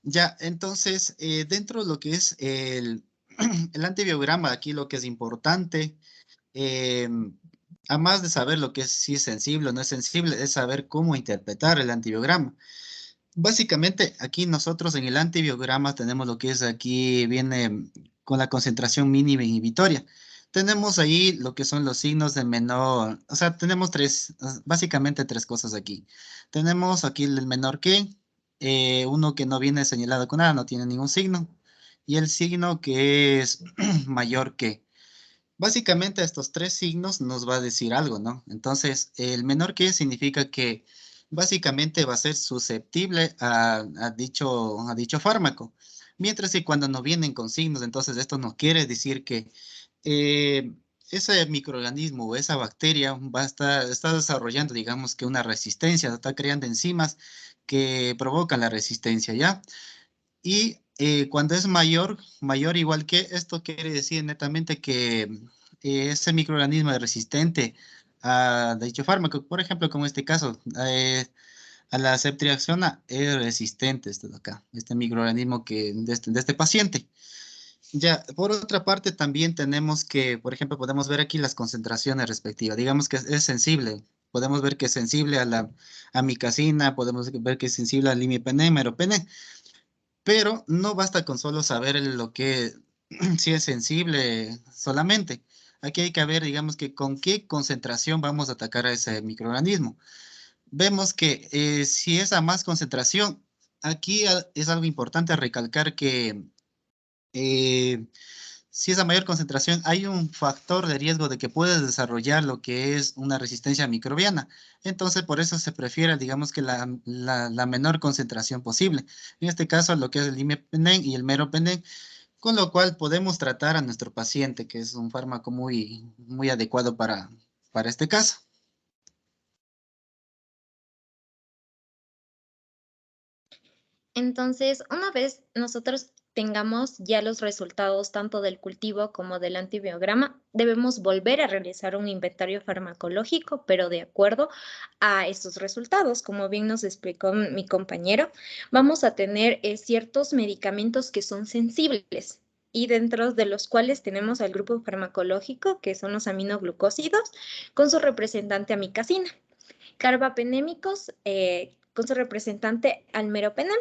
Ya, entonces, dentro de lo que es el antibiograma, aquí lo que es importante, además de saber lo que es si es sensible o no es sensible, es saber cómo interpretar el antibiograma. Básicamente, aquí nosotros en el antibiograma tenemos lo que es aquí, viene con la concentración mínima inhibitoria. Tenemos ahí lo que son los signos de menor, o sea, tenemos básicamente tres cosas aquí. Tenemos aquí el menor que, uno que no viene señalado con nada, no tiene ningún signo, y el signo que es mayor que. Básicamente estos tres signos nos va a decir algo, ¿no? Entonces, el menor que significa que básicamente va a ser susceptible a dicho fármaco. Mientras que cuando no vienen con signos, entonces esto no quiere decir que eh, ese microorganismo o esa bacteria está desarrollando, digamos que una resistencia, está creando enzimas que provocan la resistencia, ¿ya? Y cuando es mayor igual que, esto quiere decir netamente que ese microorganismo es resistente a dicho fármaco. Por ejemplo, como este caso, a la ceftriaxona es resistente este de acá, este microorganismo de este paciente. Ya, por otra parte, también tenemos que, por ejemplo, podemos ver aquí las concentraciones respectivas. Digamos que es sensible. Podemos ver que es sensible a la amicacina, podemos ver que es sensible al imipenem, meropenem. Pero no basta con solo saber lo que, si es sensible solamente. Aquí hay que ver, digamos, que con qué concentración vamos a atacar a ese microorganismo. Vemos que si es a más concentración, aquí es algo importante recalcar que eh, si es a mayor concentración, hay un factor de riesgo de que puedes desarrollar lo que es una resistencia microbiana. Entonces, por eso se prefiere, digamos que la menor concentración posible. En este caso, lo que es el imipenem y el meropenem, con lo cual podemos tratar a nuestro paciente, que es un fármaco muy adecuado para este caso. Entonces, una vez nosotros tengamos ya los resultados tanto del cultivo como del antibiograma, debemos volver a realizar un inventario farmacológico, pero de acuerdo a estos resultados. Como bien nos explicó mi compañero, vamos a tener ciertos medicamentos que son sensibles y dentro de los cuales tenemos al grupo farmacológico, que son los aminoglucósidos, con su representante amicacina, carbapenémicos con su representante almeropenem,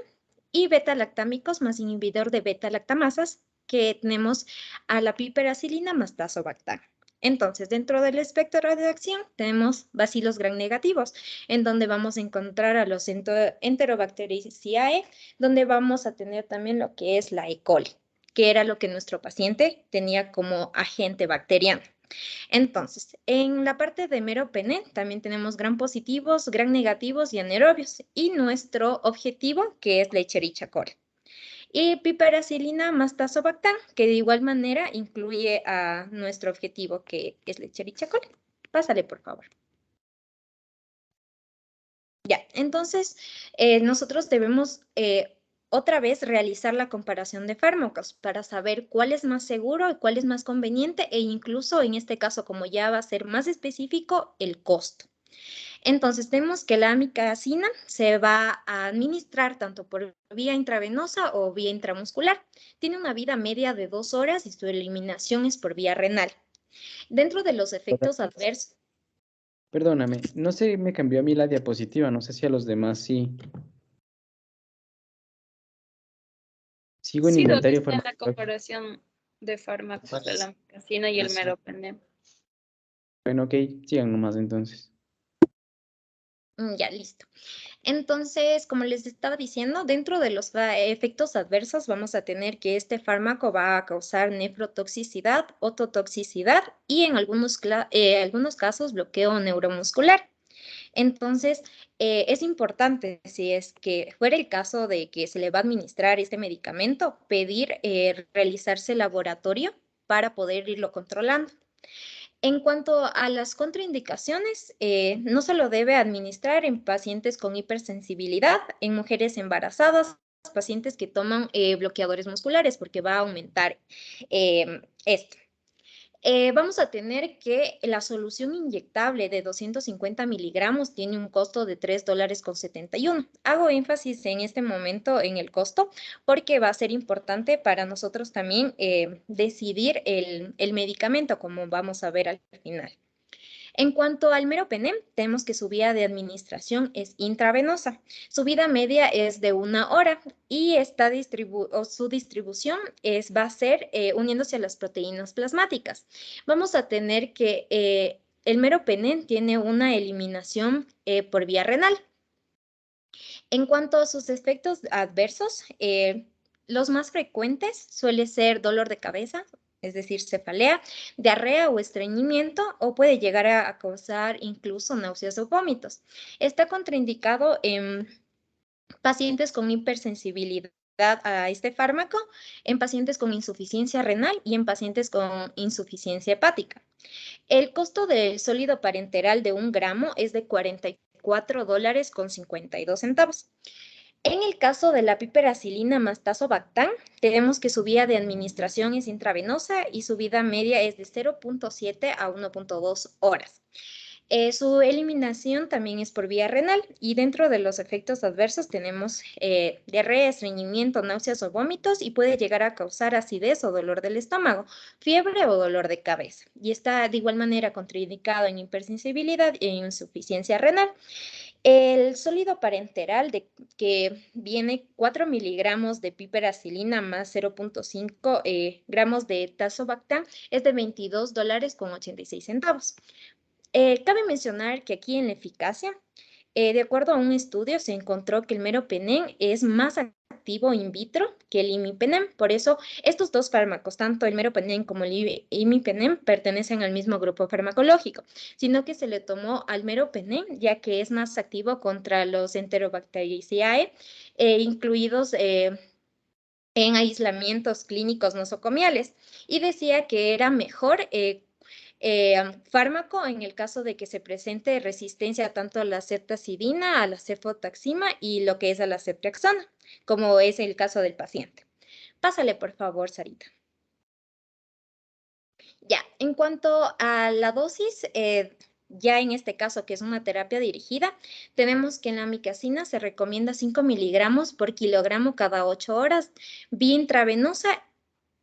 y beta-lactámicos más inhibidor de beta-lactamasas, que tenemos a la piperacilina más tazobactam. Entonces, dentro del espectro de acción tenemos bacilos gram negativos, en donde vamos a encontrar a los Enterobacteriaceae, donde vamos a tener también lo que es la E. coli, que era lo que nuestro paciente tenía como agente bacteriano. Entonces, en la parte de meropenem también tenemos gram positivos, gram negativos y anaerobios, y nuestro objetivo, que es la Escherichia coli. Y piperacilina más tazobactam, que de igual manera incluye a nuestro objetivo, que es la Escherichia coli. Pásale, por favor. Ya, entonces nosotros debemos otra vez realizar la comparación de fármacos para saber cuál es más seguro y cuál es más conveniente, e incluso en este caso, como ya va a ser más específico, el costo. Entonces, tenemos que la amicacina se va a administrar tanto por vía intravenosa o vía intramuscular. Tiene una vida media de 2 horas y su eliminación es por vía renal. Dentro de los efectos adversos. Perdóname, no sé, me cambió a mí la diapositiva, no sé si a los demás sí. Sigo en Sí, lo inventario viste en la farmacológico. comparación de fármacos de la ampicilina y el Eso. meropenem. Bueno, ok, sigan nomás entonces. Ya, listo. Entonces, como les estaba diciendo, dentro de los efectos adversos vamos a tener que este fármaco va a causar nefrotoxicidad, ototoxicidad y en algunos casos bloqueo neuromuscular. Entonces, es importante, si es que fuera el caso de que se le va a administrar este medicamento, pedir realizarse laboratorio para poder irlo controlando. En cuanto a las contraindicaciones, no se lo debe administrar en pacientes con hipersensibilidad, en mujeres embarazadas, pacientes que toman bloqueadores musculares, porque va a aumentar esto. Vamos a tener que la solución inyectable de 250 miligramos tiene un costo de $3.71. Hago énfasis en este momento en el costo porque va a ser importante para nosotros también decidir el medicamento, como vamos a ver al final. En cuanto al meropenem, tenemos que su vía de administración es intravenosa. Su vida media es de 1 hora y su distribución va a ser uniéndose a las proteínas plasmáticas. Vamos a tener que el meropenem tiene una eliminación por vía renal. En cuanto a sus efectos adversos, los más frecuentes suele ser dolor de cabeza, es decir, cefalea, diarrea o estreñimiento, o puede llegar a causar incluso náuseas o vómitos. Está contraindicado en pacientes con hipersensibilidad a este fármaco, en pacientes con insuficiencia renal y en pacientes con insuficiencia hepática. El costo del sólido parenteral de 1 gramo es de $44.52. En el caso de la piperacilina más tazobactam, tenemos que su vía de administración es intravenosa y su vida media es de 0.7 a 1.2 horas. Su eliminación también es por vía renal y dentro de los efectos adversos tenemos diarrea, estreñimiento, náuseas o vómitos y puede llegar a causar acidez o dolor del estómago, fiebre o dolor de cabeza. Y está de igual manera contraindicado en hipersensibilidad e insuficiencia renal. El sólido parenteral que viene 4 miligramos de piperacilina más 0.5 gramos de tazobactam es de $22.86. Cabe mencionar que aquí en la eficacia, de acuerdo a un estudio, se encontró que el meropenem es más activo in vitro que el imipenem. Por eso, estos dos fármacos, tanto el meropenem como el imipenem, pertenecen al mismo grupo farmacológico, sino que se le tomó al meropenem, ya que es más activo contra los Enterobacteriaceae, incluidos en aislamientos clínicos nosocomiales, y decía que era mejor fármaco en el caso de que se presente resistencia tanto a la ceftazidina, a la cefotaxima y lo que es a la ceftriaxona, como es el caso del paciente. Pásale, por favor, Sarita. Ya, en cuanto a la dosis, ya en este caso, que es una terapia dirigida, tenemos que en la amicacina se recomienda 5 miligramos por kilogramo cada 8 horas, vía intravenosa,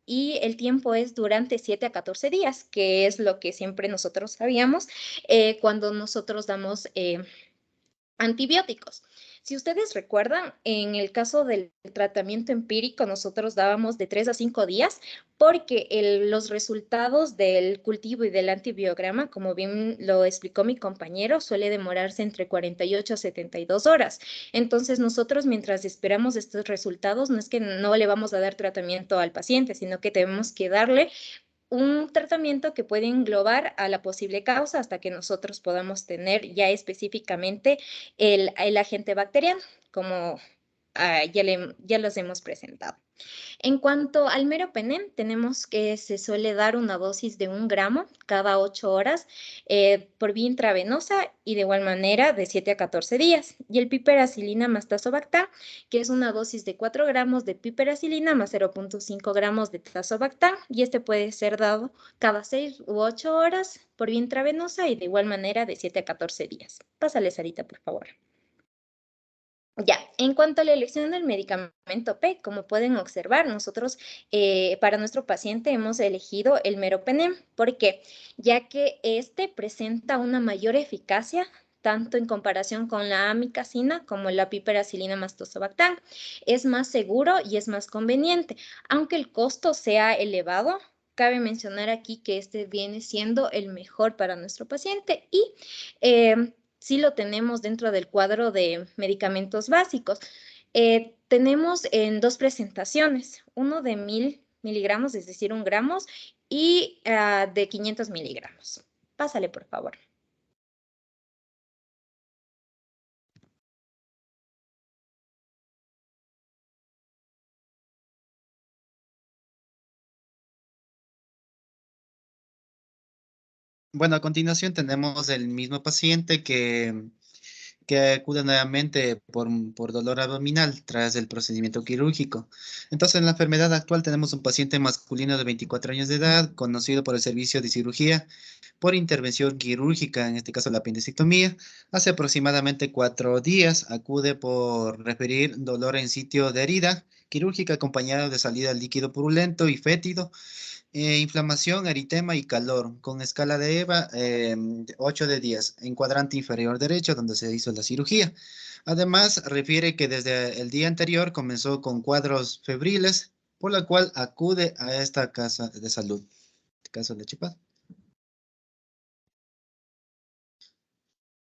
y el tiempo es durante 7 a 14 días, que es lo que siempre nosotros sabíamos cuando nosotros damos antibióticos. Si ustedes recuerdan, en el caso del tratamiento empírico, nosotros dábamos de 3 a 5 días porque los resultados del cultivo y del antibiograma, como bien lo explicó mi compañero, suele demorarse entre 48 a 72 horas. Entonces, nosotros mientras esperamos estos resultados, no es que no le vamos a dar tratamiento al paciente, sino que tenemos que darle un tratamiento que puede englobar a la posible causa hasta que nosotros podamos tener ya específicamente el agente bacteriano, como ya los hemos presentado. En cuanto al meropenem, tenemos que se suele dar una dosis de 1 gramo cada 8 horas por vía intravenosa y de igual manera de 7 a 14 días. Y el piperacilina más tazobactam, que es una dosis de 4 gramos de piperacilina más 0.5 gramos de tazobactam, y este puede ser dado cada 6 u 8 horas por vía intravenosa y de igual manera de 7 a 14 días. Pásale, Sarita, por favor. Ya, en cuanto a la elección del medicamento PEG, como pueden observar, nosotros para nuestro paciente hemos elegido el meropenem. ¿Por qué? Ya que este presenta una mayor eficacia tanto en comparación con la amikacina como la piperacilina más tozobactam. Es más seguro y es más conveniente, aunque el costo sea elevado. Cabe mencionar aquí que este viene siendo el mejor para nuestro paciente y sí lo tenemos dentro del cuadro de medicamentos básicos. Tenemos en 2 presentaciones, uno de 1000 miligramos, es decir, 1 gramos, y de 500 miligramos. Pásale, por favor. Bueno, a continuación tenemos el mismo paciente que acude nuevamente por dolor abdominal tras el procedimiento quirúrgico. Entonces, en la enfermedad actual tenemos un paciente masculino de 24 años de edad, conocido por el servicio de cirugía por intervención quirúrgica, en este caso la apendicectomía. Hace aproximadamente 4 días acude por referir dolor en sitio de herida quirúrgica acompañado de salida de líquido purulento y fétido, inflamación, eritema y calor, con escala de EVA 8 de 10, en cuadrante inferior derecho, donde se hizo la cirugía. Además, refiere que desde el día anterior comenzó con cuadros febriles, por la cual acude a esta casa de salud. Caso de Chipá.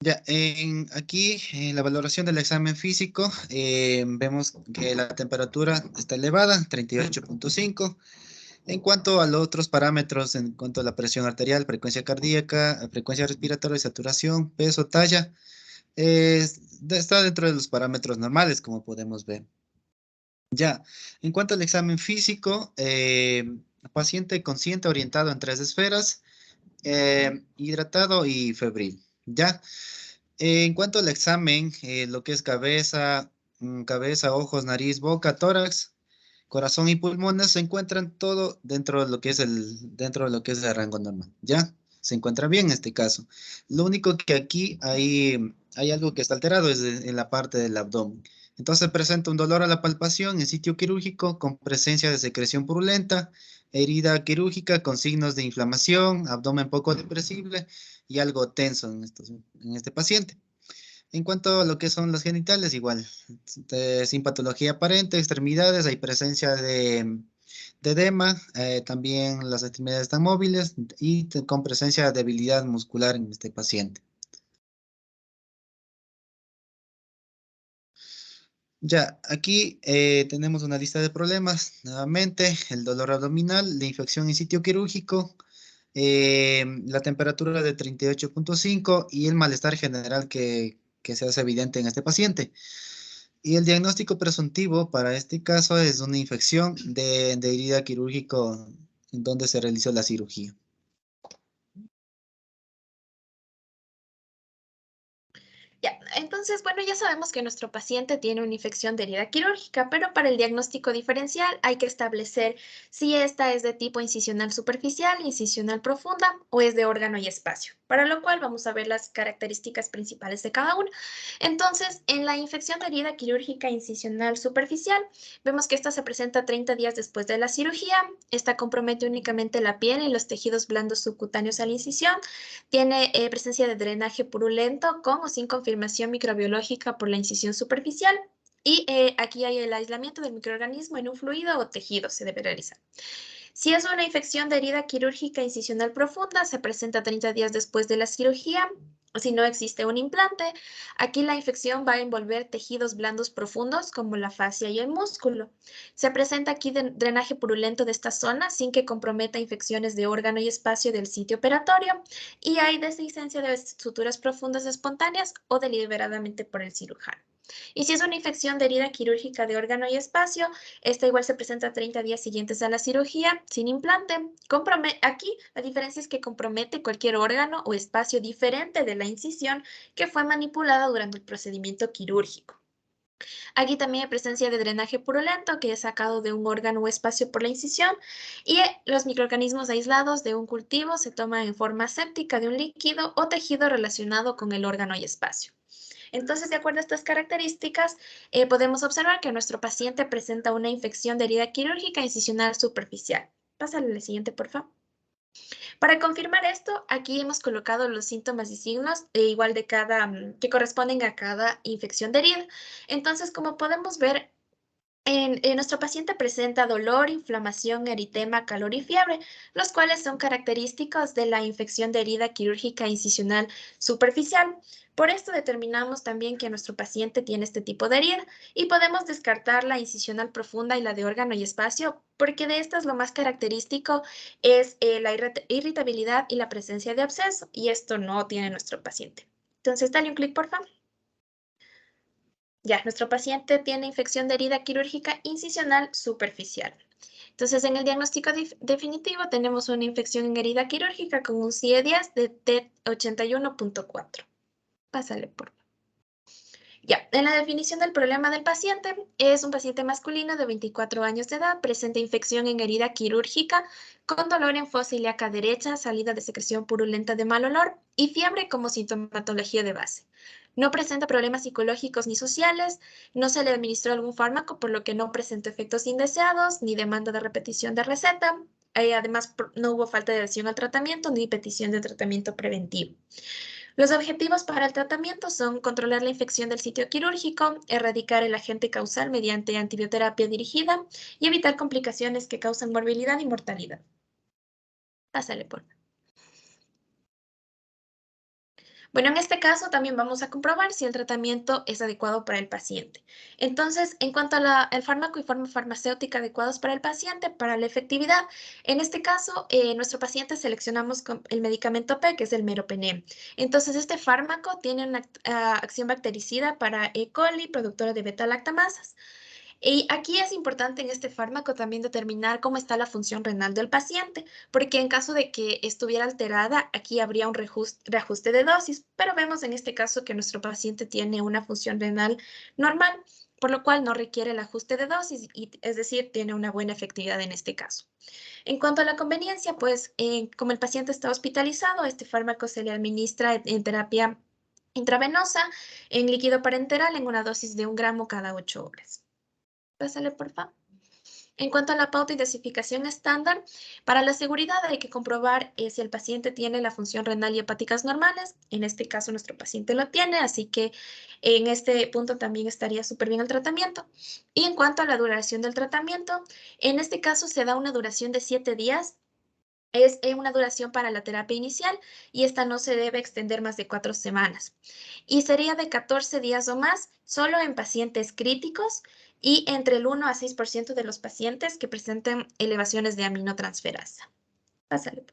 Ya, aquí en la valoración del examen físico, vemos que la temperatura está elevada, 38.5. En cuanto a los otros parámetros, en cuanto a la presión arterial, frecuencia cardíaca, frecuencia respiratoria, saturación, peso, talla, está dentro de los parámetros normales, como podemos ver. Ya, en cuanto al examen físico, paciente consciente orientado en 3 esferas, hidratado y febril. Ya, en cuanto al examen, lo que es cabeza, ojos, nariz, boca, tórax, corazón y pulmones se encuentran todo dentro de lo que es el rango normal, ¿ya? Se encuentra bien en este caso. Lo único que aquí hay algo que está alterado es en la parte del abdomen. Entonces presenta un dolor a la palpación en sitio quirúrgico con presencia de secreción purulenta, herida quirúrgica con signos de inflamación, abdomen poco depresible y algo tenso en este paciente. En cuanto a lo que son los genitales, igual, sin patología aparente, extremidades, hay presencia de edema, también las extremidades están móviles y con presencia de debilidad muscular en este paciente. Ya, aquí tenemos una lista de problemas, nuevamente, el dolor abdominal, la infección en sitio quirúrgico, la temperatura de 38.5 y el malestar general que se hace evidente en este paciente. Y el diagnóstico presuntivo para este caso es una infección de herida quirúrgico en donde se realizó la cirugía. Ya, entonces, bueno, ya sabemos que nuestro paciente tiene una infección de herida quirúrgica, pero para el diagnóstico diferencial hay que establecer si esta es de tipo incisional superficial, incisional profunda o es de órgano y espacio, para lo cual vamos a ver las características principales de cada uno. Entonces, en la infección de herida quirúrgica incisional superficial, vemos que esta se presenta 30 días después de la cirugía, esta compromete únicamente la piel y los tejidos blandos subcutáneos a la incisión, tiene presencia de drenaje purulento con o sin confirmación microbiológica por la incisión superficial. Y aquí hay el aislamiento del microorganismo en un fluido o tejido, se debe realizar. Si es una infección de herida quirúrgica incisional profunda, se presenta 30 días después de la cirugía. Si no existe un implante, aquí la infección va a envolver tejidos blandos profundos como la fascia y el músculo. Se presenta aquí drenaje purulento de esta zona sin que comprometa infecciones de órgano y espacio del sitio operatorio y hay dehiscencia de suturas profundas espontáneas o deliberadamente por el cirujano. Y si es una infección de herida quirúrgica de órgano y espacio, esta igual se presenta 30 días siguientes a la cirugía sin implante. Aquí la diferencia es que compromete cualquier órgano o espacio diferente de la incisión que fue manipulada durante el procedimiento quirúrgico. Aquí también hay presencia de drenaje purulento que es sacado de un órgano o espacio por la incisión y los microorganismos aislados de un cultivo se toman en forma séptica de un líquido o tejido relacionado con el órgano y espacio. Entonces, de acuerdo a estas características, podemos observar que nuestro paciente presenta una infección de herida quirúrgica incisional superficial. Pásale al siguiente, por favor. Para confirmar esto, aquí hemos colocado los síntomas y signos igual de cada, que corresponden a cada infección de herida. Entonces, como podemos ver, nuestro paciente presenta dolor, inflamación, eritema, calor y fiebre, los cuales son característicos de la infección de herida quirúrgica incisional superficial. Por esto determinamos también que nuestro paciente tiene este tipo de herida y podemos descartar la incisional profunda y la de órgano y espacio, porque de estas lo más característico es la irritabilidad y la presencia de absceso, y esto no tiene nuestro paciente. Entonces, dale un clic, por favor. Ya, nuestro paciente tiene infección de herida quirúrgica incisional superficial. Entonces, en el diagnóstico definitivo tenemos una infección en herida quirúrgica con un CIE-10 de T81.4. Pásale, por favor. Ya, en la definición del problema del paciente, es un paciente masculino de 24 años de edad, presenta infección en herida quirúrgica con dolor en fosa ilíaca derecha, salida de secreción purulenta de mal olor y fiebre como sintomatología de base. No presenta problemas psicológicos ni sociales, no se le administró algún fármaco, por lo que no presentó efectos indeseados ni demanda de repetición de receta. Además, no hubo falta de adhesión al tratamiento ni petición de tratamiento preventivo. Los objetivos para el tratamiento son controlar la infección del sitio quirúrgico, erradicar el agente causal mediante antibioterapia dirigida y evitar complicaciones que causan morbilidad y mortalidad. Pásale, por favor. Bueno, en este caso también vamos a comprobar si el tratamiento es adecuado para el paciente. Entonces, en cuanto al fármaco y forma farmacéutica adecuados para el paciente, para la efectividad, en este caso, nuestro paciente seleccionamos el medicamento P, que es el meropenem. Entonces, este fármaco tiene una acción bactericida para E. coli, productora de beta-lactamasas. Y aquí es importante en este fármaco también determinar cómo está la función renal del paciente, porque en caso de que estuviera alterada, aquí habría un reajuste de dosis, pero vemos en este caso que nuestro paciente tiene una función renal normal, por lo cual no requiere el ajuste de dosis, y, es decir, tiene una buena efectividad en este caso. En cuanto a la conveniencia, pues como el paciente está hospitalizado, este fármaco se le administra en terapia intravenosa, en líquido parenteral, en una dosis de 1 gramo cada 8 horas. Pásale, por favor. En cuanto a la pauta y dosificación estándar, para la seguridad hay que comprobar si el paciente tiene la función renal y hepáticas normales. En este caso, nuestro paciente lo tiene, así que en este punto también estaría súper bien el tratamiento. Y en cuanto a la duración del tratamiento, en este caso se da una duración de 7 días. Es una duración para la terapia inicial y esta no se debe extender más de 4 semanas. Y sería de 14 días o más solo en pacientes críticos y entre el 1 a 6% de los pacientes que presenten elevaciones de aminotransferasa. Pásale.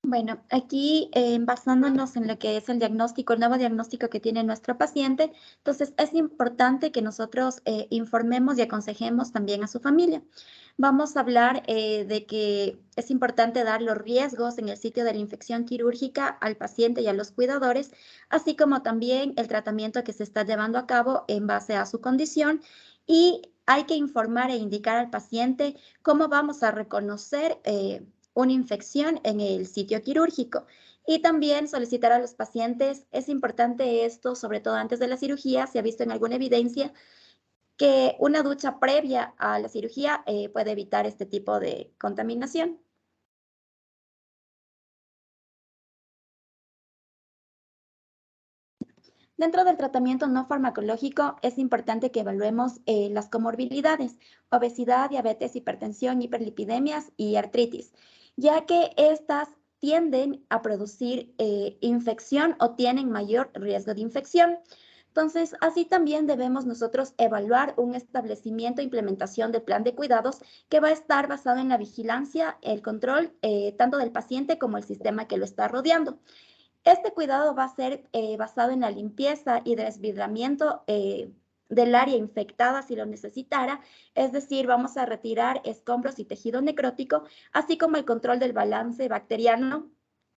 Bueno, aquí basándonos en lo que es el diagnóstico, el nuevo diagnóstico que tiene nuestro paciente, entonces es importante que nosotros informemos y aconsejemos también a su familia. Vamos a hablar de que es importante dar los riesgos en el sitio de la infección quirúrgica al paciente y a los cuidadores, así como también el tratamiento que se está llevando a cabo en base a su condición, y hay que informar e indicar al paciente cómo vamos a reconocer una infección en el sitio quirúrgico. Y también solicitar a los pacientes, es importante esto, sobre todo antes de la cirugía, se ha visto en alguna evidencia que una ducha previa a la cirugía puede evitar este tipo de contaminación. Dentro del tratamiento no farmacológico es importante que evaluemos las comorbilidades, obesidad, diabetes, hipertensión, hiperlipidemias y artritis, ya que estas tienden a producir infección o tienen mayor riesgo de infección. Entonces, así también debemos nosotros evaluar un establecimiento e implementación del plan de cuidados que va a estar basado en la vigilancia, el control tanto del paciente como el sistema que lo está rodeando. Este cuidado va a ser basado en la limpieza y desvidramiento del área infectada si lo necesitara, es decir, vamos a retirar escombros y tejido necrótico, así como el control del balance bacteriano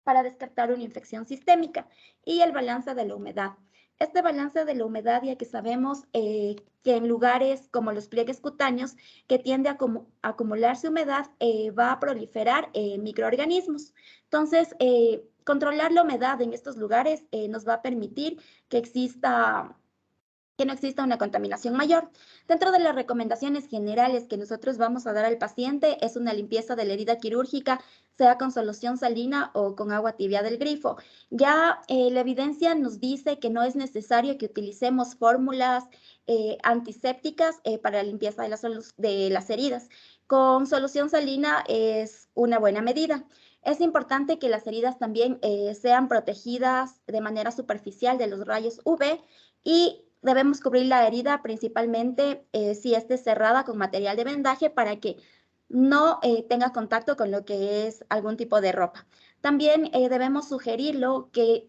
para descartar una infección sistémica y el balance de la humedad. Este balance de la humedad, ya que sabemos que en lugares como los pliegues cutáneos, que tiende a acumularse humedad, va a proliferar microorganismos. Entonces, controlar la humedad en estos lugares nos va a permitir que exista que no exista una contaminación mayor. Dentro de las recomendaciones generales que nosotros vamos a dar al paciente es una limpieza de la herida quirúrgica, sea con solución salina o con agua tibia del grifo. Ya la evidencia nos dice que no es necesario que utilicemos fórmulas antisépticas para la limpieza de las heridas. Con solución salina es una buena medida. Es importante que las heridas también sean protegidas de manera superficial de los rayos UV y debemos cubrir la herida principalmente si esté cerrada con material de vendaje para que no tenga contacto con lo que es algún tipo de ropa. También debemos sugerirlo que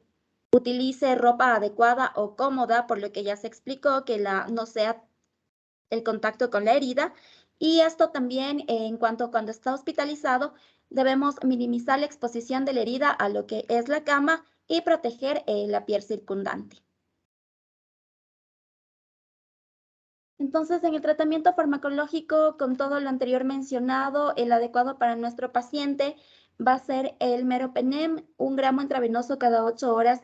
utilice ropa adecuada o cómoda, por lo que ya se explicó, que no sea el contacto con la herida. Y esto también en cuanto a cuando está hospitalizado, debemos minimizar la exposición de la herida a lo que es la cama y proteger la piel circundante. Entonces, en el tratamiento farmacológico, con todo lo anterior mencionado, el adecuado para nuestro paciente va a ser el meropenem, 1 gramo intravenoso cada 8 horas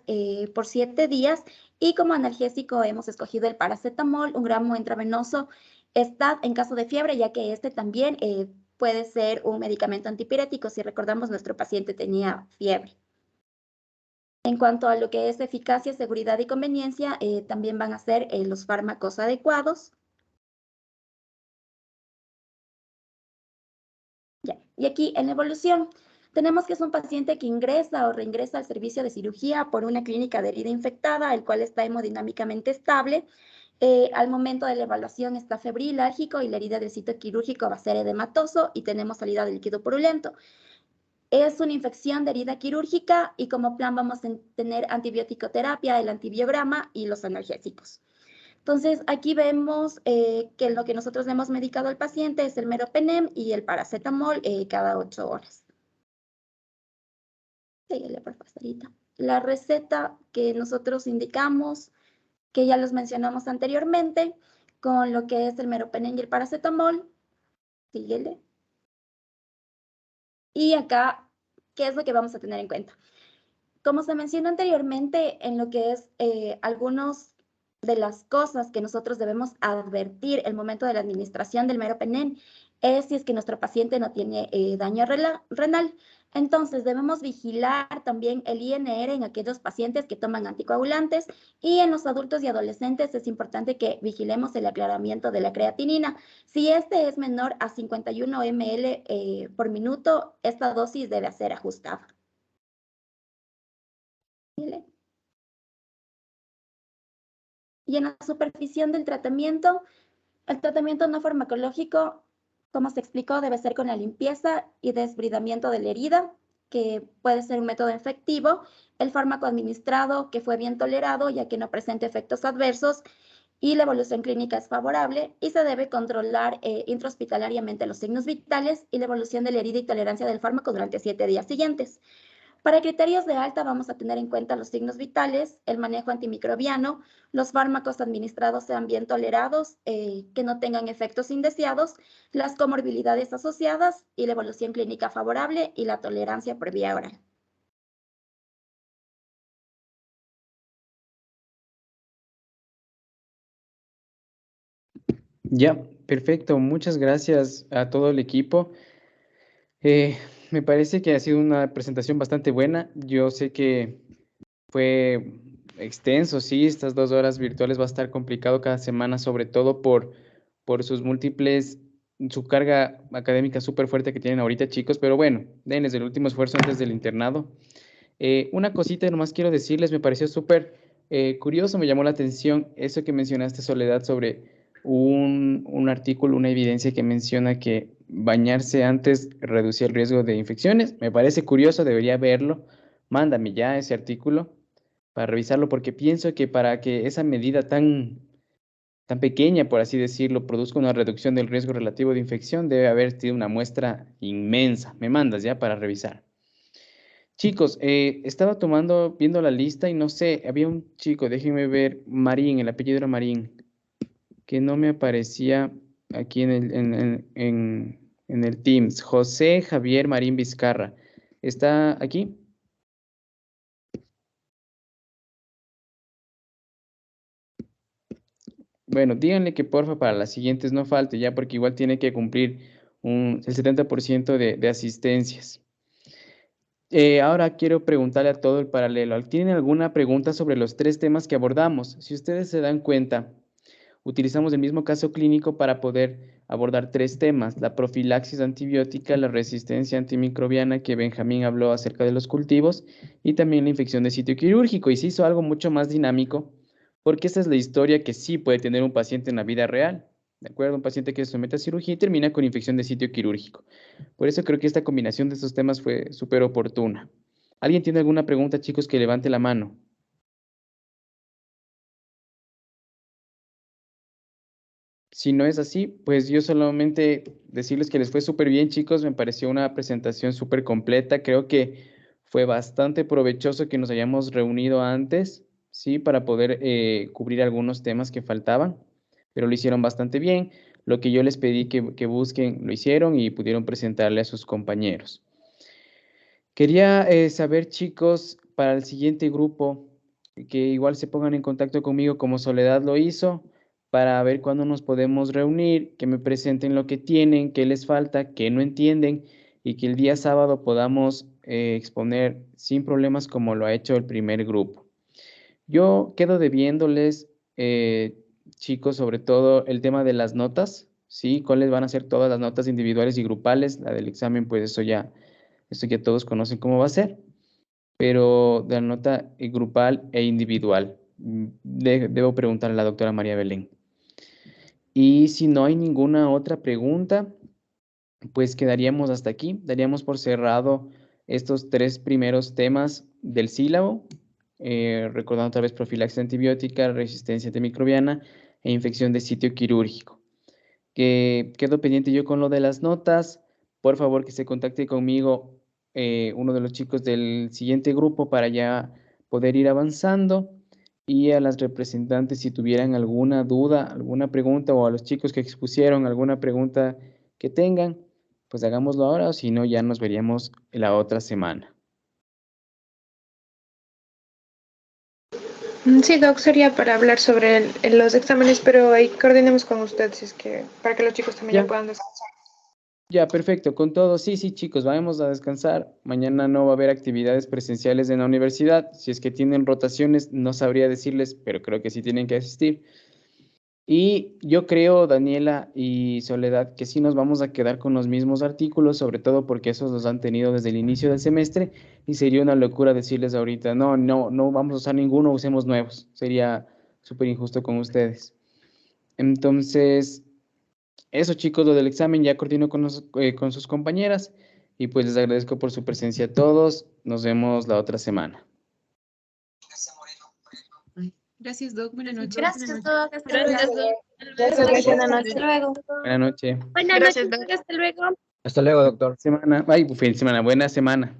por 7 días. Y como analgésico hemos escogido el paracetamol, 1 gramo intravenoso en caso de fiebre, ya que este también puede ser un medicamento antipirético. Si recordamos, nuestro paciente tenía fiebre. En cuanto a lo que es eficacia, seguridad y conveniencia, también van a ser los fármacos adecuados. Ya. Y aquí en la evolución tenemos que es un paciente que ingresa o reingresa al servicio de cirugía por una clínica de herida infectada, el cual está hemodinámicamente estable. Al momento de la evaluación está febril, alérgico y la herida del sitio quirúrgico va a ser edematoso y tenemos salida de líquido purulento. Es una infección de herida quirúrgica y como plan vamos a tener antibiótico-terapia, el antibiograma y los analgésicos. Entonces, aquí vemos que lo que nosotros le hemos medicado al paciente es el meropenem y el paracetamol cada 8 horas. Síguele, por favor, Sarita. La receta que nosotros indicamos, que ya los mencionamos anteriormente, con lo que es el meropenem y el paracetamol. Síguele. Y acá, ¿qué es lo que vamos a tener en cuenta? Como se mencionó anteriormente, en lo que es algunos de las cosas que nosotros debemos advertir el momento de la administración del meropenem es si es que nuestro paciente no tiene daño renal. Entonces, debemos vigilar también el INR en aquellos pacientes que toman anticoagulantes y en los adultos y adolescentes es importante que vigilemos el aclaramiento de la creatinina. Si este es menor a 51 ml por minuto, esta dosis debe ser ajustada. Y en la supervisión del tratamiento, el tratamiento no farmacológico, como se explicó, debe ser con la limpieza y desbridamiento de la herida, que puede ser un método efectivo. El fármaco administrado que fue bien tolerado, ya que no presenta efectos adversos, y la evolución clínica es favorable, y se debe controlar intrahospitalariamente los signos vitales y la evolución de la herida y tolerancia del fármaco durante 7 días siguientes. Para criterios de alta vamos a tener en cuenta los signos vitales, el manejo antimicrobiano, los fármacos administrados sean bien tolerados, que no tengan efectos indeseados, las comorbilidades asociadas y la evolución clínica favorable y la tolerancia por vía oral. Ya, perfecto. Muchas gracias a todo el equipo. Me parece que ha sido una presentación bastante buena. Yo sé que fue extenso, sí, estas 2 horas virtuales va a estar complicado cada semana, sobre todo por sus múltiples, su carga académica súper fuerte que tienen ahorita, chicos, pero bueno, denles el último esfuerzo antes del internado. Una cosita nomás quiero decirles, me pareció súper curioso, me llamó la atención eso que mencionaste, Soledad, sobre un artículo, una evidencia que menciona que bañarse antes reducía el riesgo de infecciones. Me parece curioso, debería verlo. Mándame ya ese artículo para revisarlo, porque pienso que para que esa medida tan pequeña, por así decirlo, produzca una reducción del riesgo relativo de infección, debe haber sido una muestra inmensa. Me mandas ya para revisar. Chicos, estaba viendo la lista y no sé, había un chico, déjenme ver, Marín, el apellido era Marín, que no me aparecía aquí en el Teams. José Javier Marín Vizcarra. ¿Está aquí? Bueno, díganle que porfa para las siguientes no falte ya, porque igual tiene que cumplir el 70% de asistencias. Ahora quiero preguntarle a todo el paralelo. ¿Tienen alguna pregunta sobre los 3 temas que abordamos? Si ustedes se dan cuenta, utilizamos el mismo caso clínico para poder abordar 3 temas: la profilaxis antibiótica, la resistencia antimicrobiana, que Benjamín habló acerca de los cultivos, y también la infección de sitio quirúrgico. Y se hizo algo mucho más dinámico, porque esa es la historia que sí puede tener un paciente en la vida real. ¿De acuerdo? Un paciente que se somete a cirugía y termina con infección de sitio quirúrgico. Por eso creo que esta combinación de estos temas fue súper oportuna. ¿Alguien tiene alguna pregunta, chicos? Que levante la mano. Si no es así, pues yo solamente decirles que les fue súper bien, chicos. Me pareció una presentación súper completa. Creo que fue bastante provechoso que nos hayamos reunido antes, ¿sí? Para poder cubrir algunos temas que faltaban, pero lo hicieron bastante bien. Lo que yo les pedí que busquen, lo hicieron y pudieron presentarle a sus compañeros. Quería saber, chicos, para el siguiente grupo, que igual se pongan en contacto conmigo como Soledad lo hizo, para ver cuándo nos podemos reunir, que me presenten lo que tienen, qué les falta, qué no entienden, y que el día sábado podamos exponer sin problemas como lo ha hecho el primer grupo. Yo quedo debiéndoles, chicos, sobre todo el tema de las notas, ¿sí? ¿Cuáles van a ser todas las notas individuales y grupales? La del examen, pues eso ya todos conocen cómo va a ser, pero de la nota grupal e individual. Debo preguntarle a la doctora María Belén. Y si no hay ninguna otra pregunta, pues quedaríamos hasta aquí. Daríamos por cerrado estos 3 primeros temas del sílabo, recordando otra vez profilaxis antibiótica, resistencia antimicrobiana e infección de sitio quirúrgico. Quedo pendiente yo con lo de las notas. Por favor, que se contacte conmigo uno de los chicos del siguiente grupo para ya poder ir avanzando. Y a las representantes, si tuvieran alguna duda, alguna pregunta, o a los chicos que expusieron alguna pregunta que tengan, pues hagámoslo ahora, o si no, ya nos veríamos la otra semana. Sí, Doc, sería para hablar sobre los exámenes, pero ahí coordinemos con usted, si es que, para que los chicos también ya puedan descansar. Ya, perfecto, con todo. Sí, chicos, vamos a descansar. Mañana no va a haber actividades presenciales en la universidad. Si es que tienen rotaciones, no sabría decirles, pero creo que sí tienen que asistir. Y yo creo, Daniela y Soledad, que sí nos vamos a quedar con los mismos artículos, sobre todo porque esos los han tenido desde el inicio del semestre, y sería una locura decirles ahorita, no vamos a usar ninguno, usemos nuevos. Sería súper injusto con ustedes. Entonces, eso, chicos, lo del examen ya coordino con sus compañeras, y pues les agradezco por su presencia a todos. Nos vemos la otra semana. Gracias, Doc. Buenas noches. Gracias, Doc. Hasta Gracias, luego. Doc. Gracias, Buenas Hasta noches. luego. Buenas noches. Buenas Gracias, noches, Doc. hasta luego. Hasta luego, doctor. Semana. Ay, fin de semana. Buena semana.